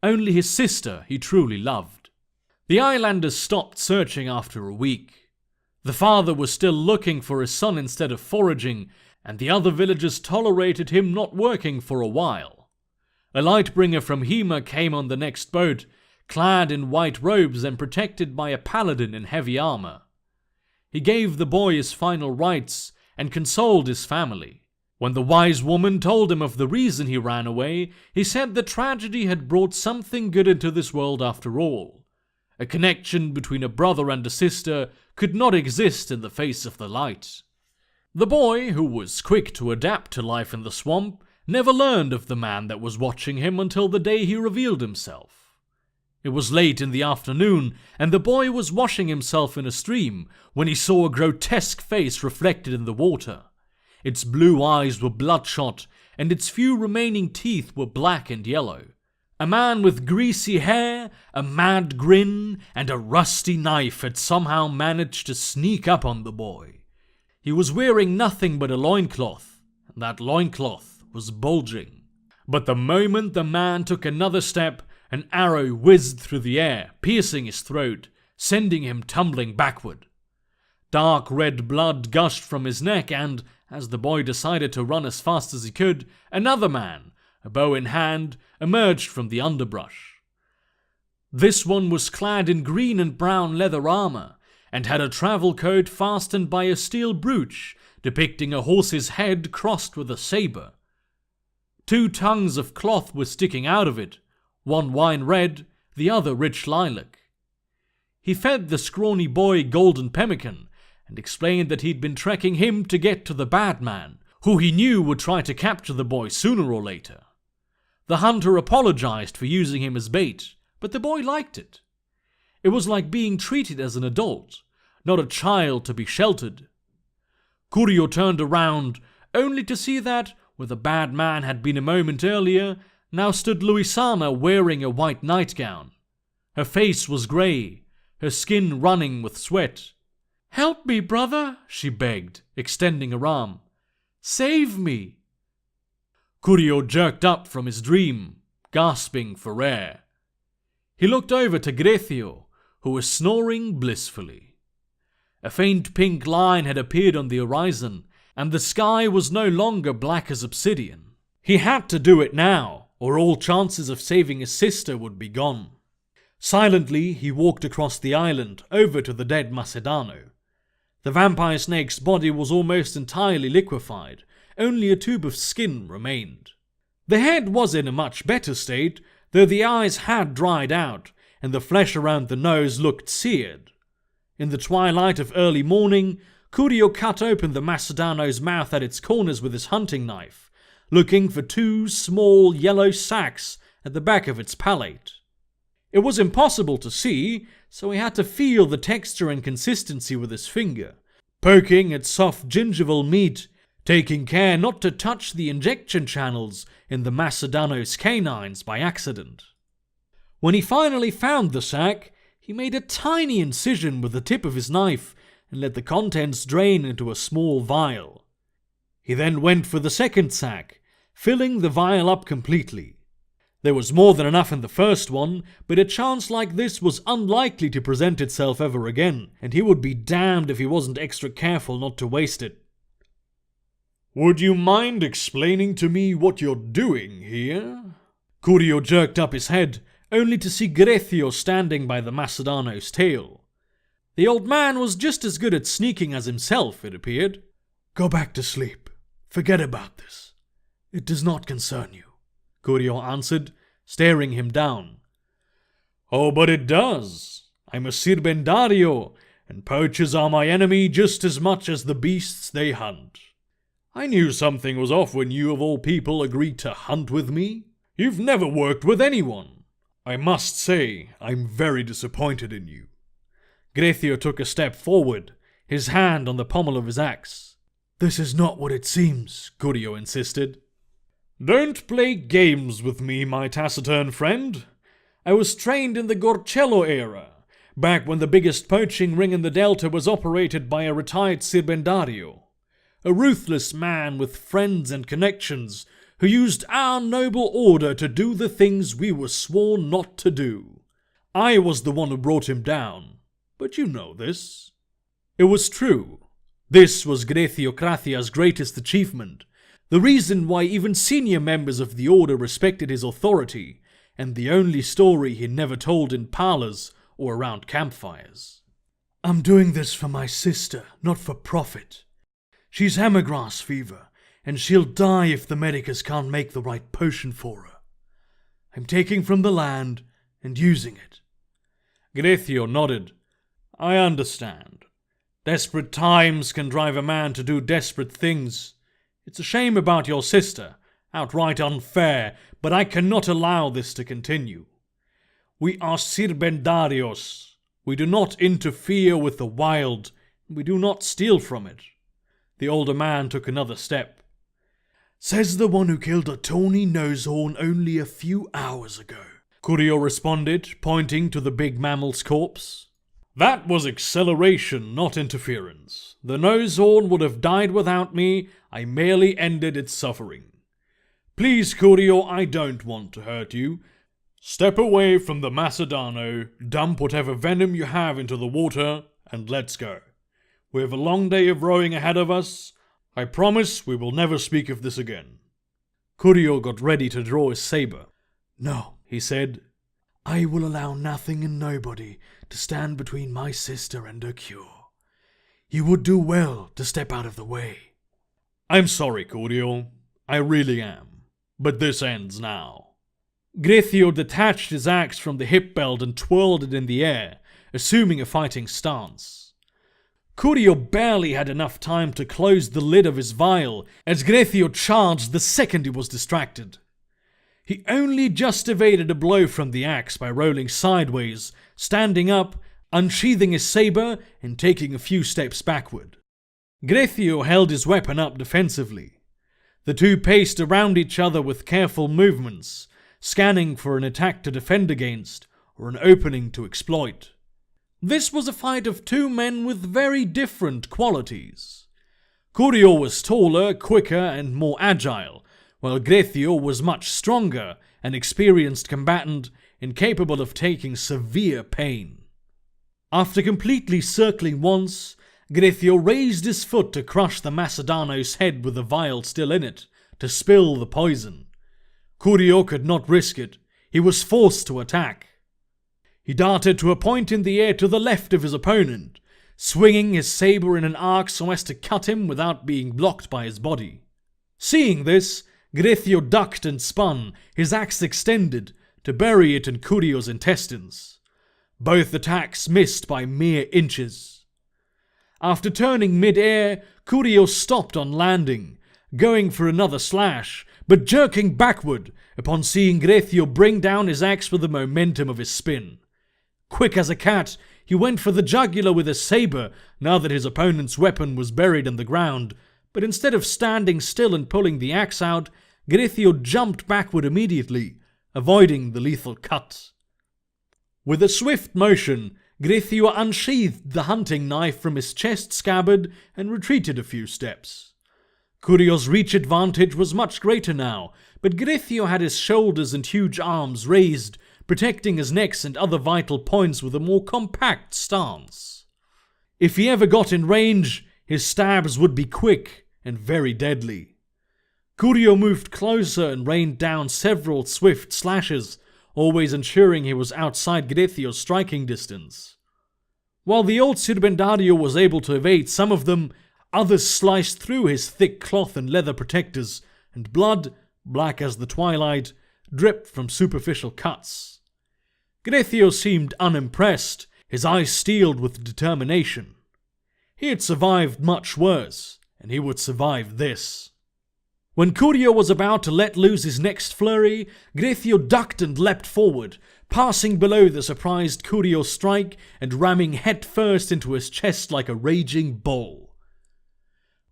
Only his sister he truly loved. The islanders stopped searching after a week. The father was still looking for his son instead of foraging, and the other villagers tolerated him not working for a while. A lightbringer from Hema came on the next boat, clad in white robes and protected by a paladin in heavy armor. He gave the boy his final rites and consoled his family. When the wise woman told him of the reason he ran away, he said the tragedy had brought something good into this world after all. A connection between a brother and a sister could not exist in the face of the light. The boy, who was quick to adapt to life in the swamp, never learned of the man that was watching him until the day he revealed himself. It was late in the afternoon, and the boy was washing himself in a stream when he saw a grotesque face reflected in the water. Its blue eyes were bloodshot, and its few remaining teeth were black and yellow. A man with greasy hair, a mad grin, and a rusty knife had somehow managed to sneak up on the boy. He was wearing nothing but a loincloth, and that loincloth was bulging. But the moment the man took another step, An arrow whizzed through the air, piercing his throat, sending him tumbling backward. Dark red blood gushed from his neck and, as the boy decided to run as fast as he could, another man, a bow in hand, emerged from the underbrush. This one was clad in green and brown leather armor, and had a travel coat fastened by a steel brooch, depicting a horse's head crossed with a saber. 2 tongues of cloth were sticking out of it, one wine red, the other rich lilac. He fed the scrawny boy golden pemmican, and explained that he'd been trekking him to get to the bad man, who he knew would try to capture the boy sooner or later. The hunter apologized for using him as bait, but the boy liked it. It was like being treated as an adult, not a child to be sheltered. Kurio turned around, only to see that, where the bad man had been a moment earlier, now stood Luisana wearing a white nightgown. Her face was grey, her skin running with sweat. "Help me, brother," she begged, extending her arm. "Save me." Kurio jerked up from his dream, gasping for air. He looked over to Grecio, who was snoring blissfully. A faint pink line had appeared on the horizon, and the sky was no longer black as obsidian. He had to do it now, or all chances of saving his sister would be gone. Silently, he walked across the island, over to the dead Macedano. The vampire snake's body was almost entirely liquefied, only a tube of skin remained. The head was in a much better state, though the eyes had dried out, and the flesh around the nose looked seared. In the twilight of early morning, Kurio cut open the Macedano's mouth at its corners with his hunting knife, looking for 2 small yellow sacs at the back of its palate. It was impossible to see, so he had to feel the texture and consistency with his finger, poking at soft gingival meat, taking care not to touch the injection channels in the Macedano's canines by accident. When he finally found the sac, he made a tiny incision with the tip of his knife and let the contents drain into a small vial. He then went for the second sac, filling the vial up completely. There was more than enough in the first one, but a chance like this was unlikely to present itself ever again, and he would be damned if he wasn't extra careful not to waste it. "Would you mind explaining to me what you're doing here?" Kurio jerked up his head, only to see Grecio standing by the Macedano's tail. The old man was just as good at sneaking as himself, it appeared. "Go back to sleep. Forget about this. It does not concern you," Kurio answered, staring him down. "Oh, but it does. I'm a Sirbendario, and poachers are my enemy just as much as the beasts they hunt. I knew something was off when you, of all people, agreed to hunt with me. You've never worked with anyone. I must say, I'm very disappointed in you." Grecio took a step forward, his hand on the pommel of his axe. "This is not what it seems," Kurio insisted. "Don't play games with me, my taciturn friend. I was trained in the Gorcello era, back when the biggest poaching ring in the Delta was operated by a retired Sirbendario. A ruthless man with friends and connections who used our noble order to do the things we were sworn not to do. I was the one who brought him down, but you know this." It was true. This was Grecio Crathia's greatest achievement, the reason why even senior members of the order respected his authority, and the only story he never told in parlors or around campfires. "I'm doing this for my sister, not for profit. She's hammergrass fever, and she'll die if the medicus can't make the right potion for her. I'm taking from the land and using it." Grecio nodded. "I understand. Desperate times can drive a man to do desperate things. It's a shame about your sister, outright unfair, but I cannot allow this to continue. We are Sirbendarios. We do not interfere with the wild, and we do not steal from it." The older man took another step. "Says the one who killed a tawny nosehorn only a few hours ago," Kurio responded, pointing to the big mammal's corpse. "That was acceleration, not interference. The nosehorn would have died without me. I merely ended its suffering. Please, Kurio, I don't want to hurt you. Step away from the Macedano, dump whatever venom you have into the water, and let's go. We have a long day of rowing ahead of us. I promise we will never speak of this again. Curio got ready to draw his saber. No, He said, I will allow nothing and nobody to stand between my sister and her cure. You would do well to step out of the way. I'm sorry, Curio. I really am. But this ends now. Grethio detached his axe from the hip belt and twirled it in the air, assuming a fighting stance. Curio barely had enough time to close the lid of his vial as Grethio charged the second he was distracted. He only just evaded a blow from the axe by rolling sideways, standing up, unsheathing his saber, and taking a few steps backward. Grethio held his weapon up defensively. The two paced around each other with careful movements, scanning for an attack to defend against or an opening to exploit. This was a fight of two men with very different qualities. Curio was taller, quicker, and more agile, while Grethio was much stronger, an experienced combatant incapable of taking severe pain. After completely circling once, Grethio raised his foot to crush the Macedano's head with the vial still in it, to spill the poison. Curio could not risk it. He was forced to attack. He darted to a point in the air to the left of his opponent, swinging his saber in an arc so as to cut him without being blocked by his body. Seeing this, Grethio ducked and spun, his axe extended, to bury it in Curio's intestines. Both attacks missed by mere inches. After turning mid-air, Curio stopped on landing, going for another slash, but jerking backward upon seeing Grethio bring down his axe with the momentum of his spin. Quick as a cat, he went for the jugular with his saber now that his opponent's weapon was buried in the ground, but instead of standing still and pulling the axe out, Grethio jumped backward immediately, avoiding the lethal cut. With a swift motion, Grethio unsheathed the hunting knife from his chest scabbard and retreated a few steps. Curio's reach advantage was much greater now, but Grethio had his shoulders and huge arms raised, protecting his neck and other vital points with a more compact stance. If he ever got in range, his stabs would be quick and very deadly. Curio moved closer and rained down several swift slashes, always ensuring he was outside Grethio's striking distance. While the old Sirbendario was able to evade some of them, others sliced through his thick cloth and leather protectors, and blood, black as the twilight, dripped from superficial cuts. Grethio seemed unimpressed, his eyes steeled with determination. He had survived much worse, and he would survive this. When Curio was about to let loose his next flurry, Grethio ducked and leapt forward, passing below the surprised Curio's strike and ramming headfirst into his chest like a raging bull.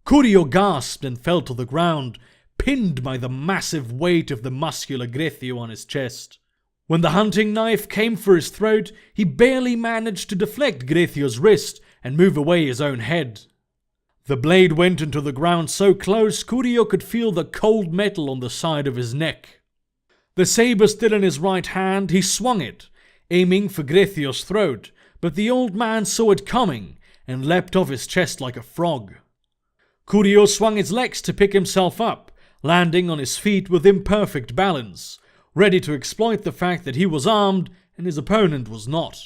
Curio gasped and fell to the ground, pinned by the massive weight of the muscular Grethio on his chest. When the hunting knife came for his throat, he barely managed to deflect Grethio's wrist and move away his own head. The blade went into the ground so close Curio could feel the cold metal on the side of his neck. The saber still in his right hand, he swung it, aiming for Grethio's throat, but the old man saw it coming and leapt off his chest like a frog. Curio swung his legs to pick himself up, landing on his feet with imperfect balance, ready to exploit the fact that he was armed and his opponent was not.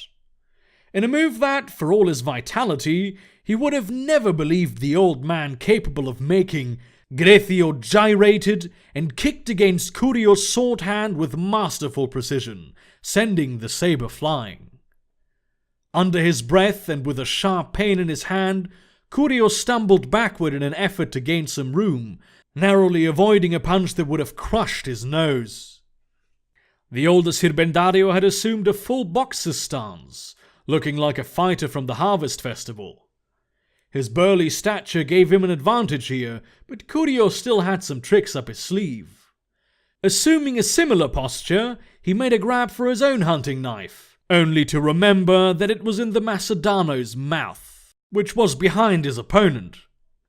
In a move that, for all his vitality, he would have never believed the old man capable of making, Grethio gyrated and kicked against Curio's sword hand with masterful precision, sending the saber flying. Under his breath and with a sharp pain in his hand, Curio stumbled backward in an effort to gain some room, narrowly avoiding a punch that would have crushed his nose. The older Sirbendario had assumed a full boxer's stance, looking like a fighter from the Harvest Festival. His burly stature gave him an advantage here, but Curio still had some tricks up his sleeve. Assuming a similar posture, he made a grab for his own hunting knife, only to remember that it was in the Macedano's mouth, which was behind his opponent.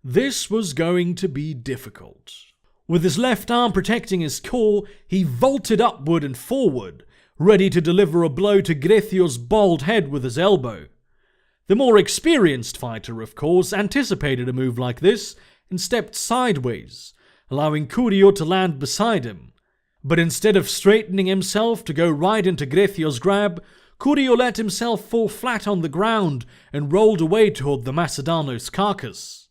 This was going to be difficult. With his left arm protecting his core, he vaulted upward and forward, ready to deliver a blow to Grethio's bald head with his elbow. The more experienced fighter, of course, anticipated a move like this and stepped sideways, allowing Curio to land beside him. But instead of straightening himself to go right into Grethio's grab, Curio let himself fall flat on the ground and rolled away toward the Macedano's carcass.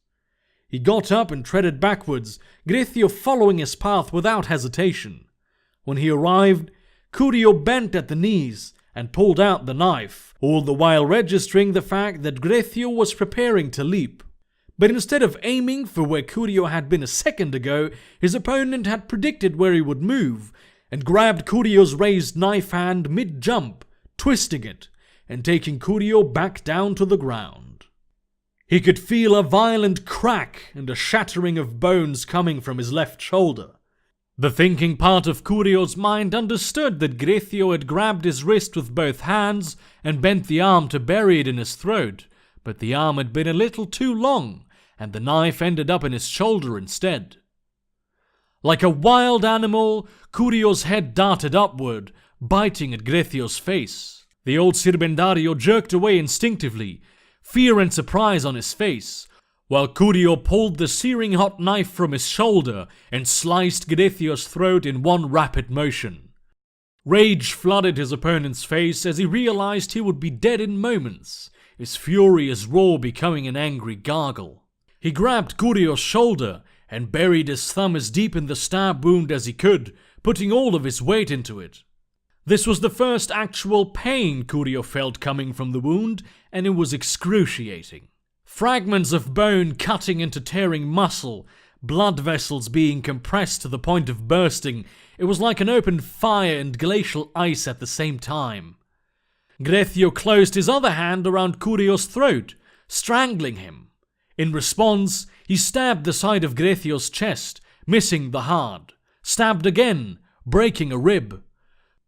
He got up and treaded backwards, Grethio following his path without hesitation. When he arrived, Curio bent at the knees and pulled out the knife, all the while registering the fact that Grethio was preparing to leap. But instead of aiming for where Curio had been a second ago, his opponent had predicted where he would move, and grabbed Curio's raised knife hand mid-jump, twisting it, and taking Curio back down to the ground. He could feel a violent crack and a shattering of bones coming from his left shoulder. The thinking part of Curio's mind understood that Grethio had grabbed his wrist with both hands and bent the arm to bury it in his throat, but the arm had been a little too long, and the knife ended up in his shoulder instead. Like a wild animal, Curio's head darted upward, biting at Grethio's face. The old Sirbendario jerked away instinctively, fear and surprise on his face, while Curio pulled the searing hot knife from his shoulder and sliced Grethio's throat in one rapid motion. Rage flooded his opponent's face as he realized he would be dead in moments, his furious roar becoming an angry gargle. He grabbed Curio's shoulder and buried his thumb as deep in the stab wound as he could, putting all of his weight into it. This was the first actual pain Curio felt coming from the wound, and it was excruciating. Fragments of bone cutting into tearing muscle, blood vessels being compressed to the point of bursting. It was like an open fire and glacial ice at the same time. Grethio closed his other hand around Curio's throat, strangling him. In response, he stabbed the side of Grethio's chest, missing the heart. Stabbed again, breaking a rib.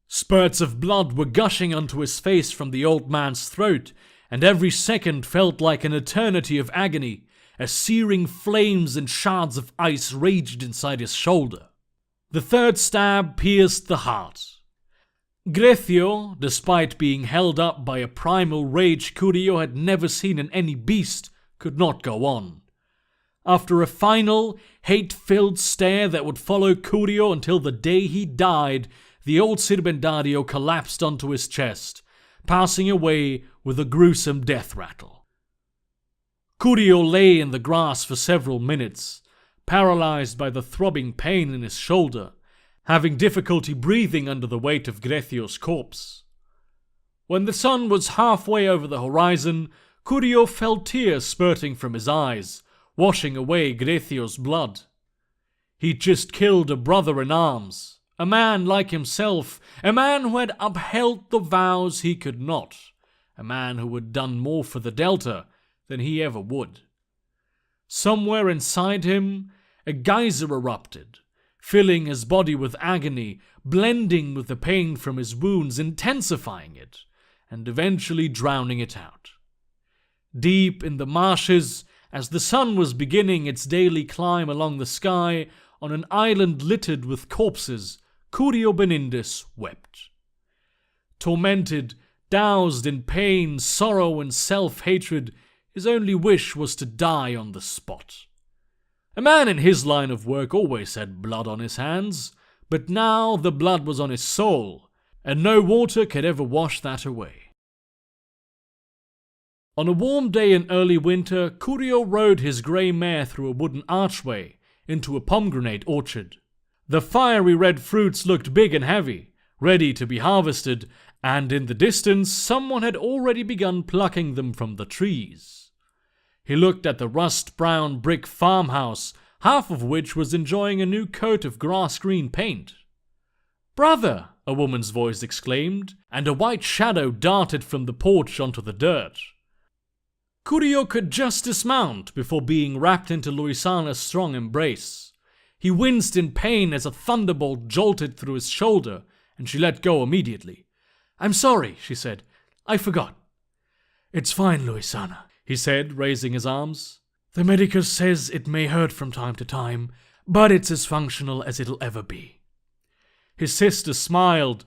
Spurts of blood were gushing onto his face from the old man's throat, and every second felt like an eternity of agony, as searing flames and shards of ice raged inside his shoulder. The third stab pierced the heart. Grethio, despite being held up by a primal rage Curio had never seen in any beast, could not go on. After a final, hate-filled stare that would follow Curio until the day he died, the old Sirbendario collapsed onto his chest, passing away with a gruesome death rattle. Curio lay in the grass for several minutes, paralyzed by the throbbing pain in his shoulder, having difficulty breathing under the weight of Grethio's corpse. When the sun was halfway over the horizon, Curio felt tears spurting from his eyes, washing away Grethio's blood. He'd just killed a brother in arms, a man like himself, a man who had upheld the vows he could not, a man who had done more for the Delta than he ever would. Somewhere inside him, a geyser erupted, filling his body with agony, blending with the pain from his wounds, intensifying it, and eventually drowning it out. Deep in the marshes, as the sun was beginning its daily climb along the sky, on an island littered with corpses, Curio Benindus wept. Tormented, doused in pain, sorrow, and self-hatred, his only wish was to die on the spot. A man in his line of work always had blood on his hands, but now the blood was on his soul, and no water could ever wash that away. On a warm day in early winter, Curio rode his grey mare through a wooden archway into a pomegranate orchard. The fiery red fruits looked big and heavy, ready to be harvested, and in the distance someone had already begun plucking them from the trees. He looked at the rust-brown brick farmhouse, half of which was enjoying a new coat of grass-green paint. "Brother!" a woman's voice exclaimed, and a white shadow darted from the porch onto the dirt. Curio could just dismount before being wrapped into Luisana's strong embrace. He winced in pain as a thunderbolt jolted through his shoulder, and she let go immediately. "I'm sorry," she said. "I forgot." "It's fine, Luisana," he said, raising his arms. "The medicus says it may hurt from time to time, but it's as functional as it'll ever be." His sister smiled.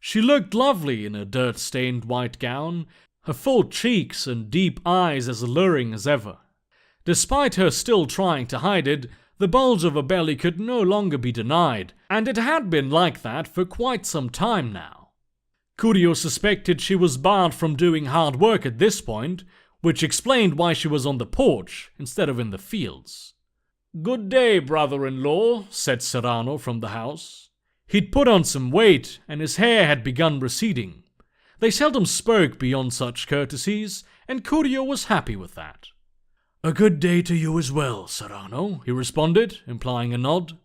She looked lovely in her dirt-stained white gown, her full cheeks and deep eyes as alluring as ever. Despite her still trying to hide it, the bulge of her belly could no longer be denied, and it had been like that for quite some time now. Kurio suspected she was barred from doing hard work at this point, which explained why she was on the porch instead of in the fields. "Good day, brother-in-law," said Serrano from the house. He'd put on some weight, and his hair had begun receding. They seldom spoke beyond such courtesies, and Curio was happy with that. "A good day to you as well, Serrano," he responded, implying a nod.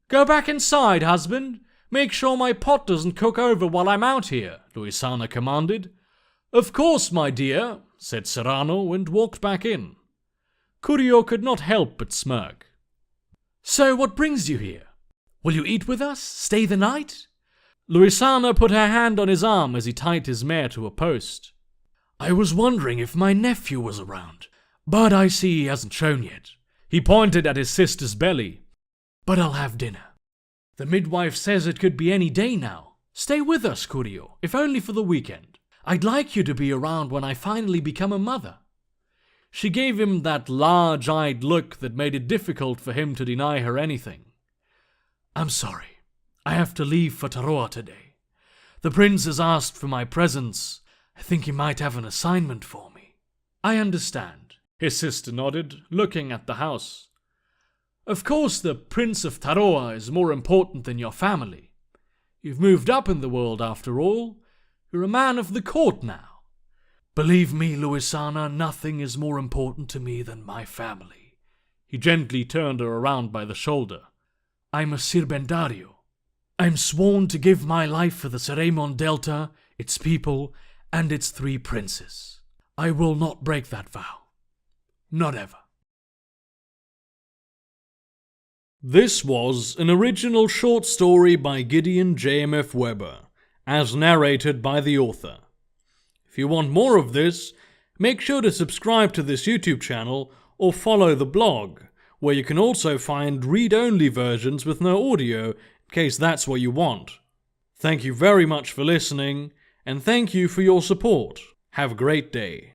"Go back inside, husband. Make sure my pot doesn't cook over while I'm out here," Luisana commanded. "Of course, my dear," said Serrano, and walked back in. Curio could not help but smirk. "So what brings you here? Will you eat with us? Stay the night?" Luisana put her hand on his arm as he tied his mare to a post. "I was wondering if my nephew was around, but I see he hasn't shown yet." He pointed at his sister's belly. "But I'll have dinner. The midwife says it could be any day now. Stay with us, Curio, if only for the weekend. I'd like you to be around when I finally become a mother." She gave him that large-eyed look that made it difficult for him to deny her anything. "I'm sorry. I have to leave for Taroa today. The prince has asked for my presence. I think he might have an assignment for me." "I understand," his sister nodded, looking at the house. "Of course the Prince of Taroa is more important than your family. You've moved up in the world after all. You're a man of the court now." "Believe me, Luisana, nothing is more important to me than my family." He gently turned her around by the shoulder. "I'm a Sirbendario. I'm sworn to give my life for the Ceremon Delta, its people, and its 3 princes. I will not break that vow. Not ever." This was an original short story by Gideon J.M.F. Weber, as narrated by the author. If you want more of this, make sure to subscribe to this YouTube channel or follow the blog, where you can also find read-only versions with no audio, in case that's what you want. Thank you very much for listening, and thank you for your support. Have a great day.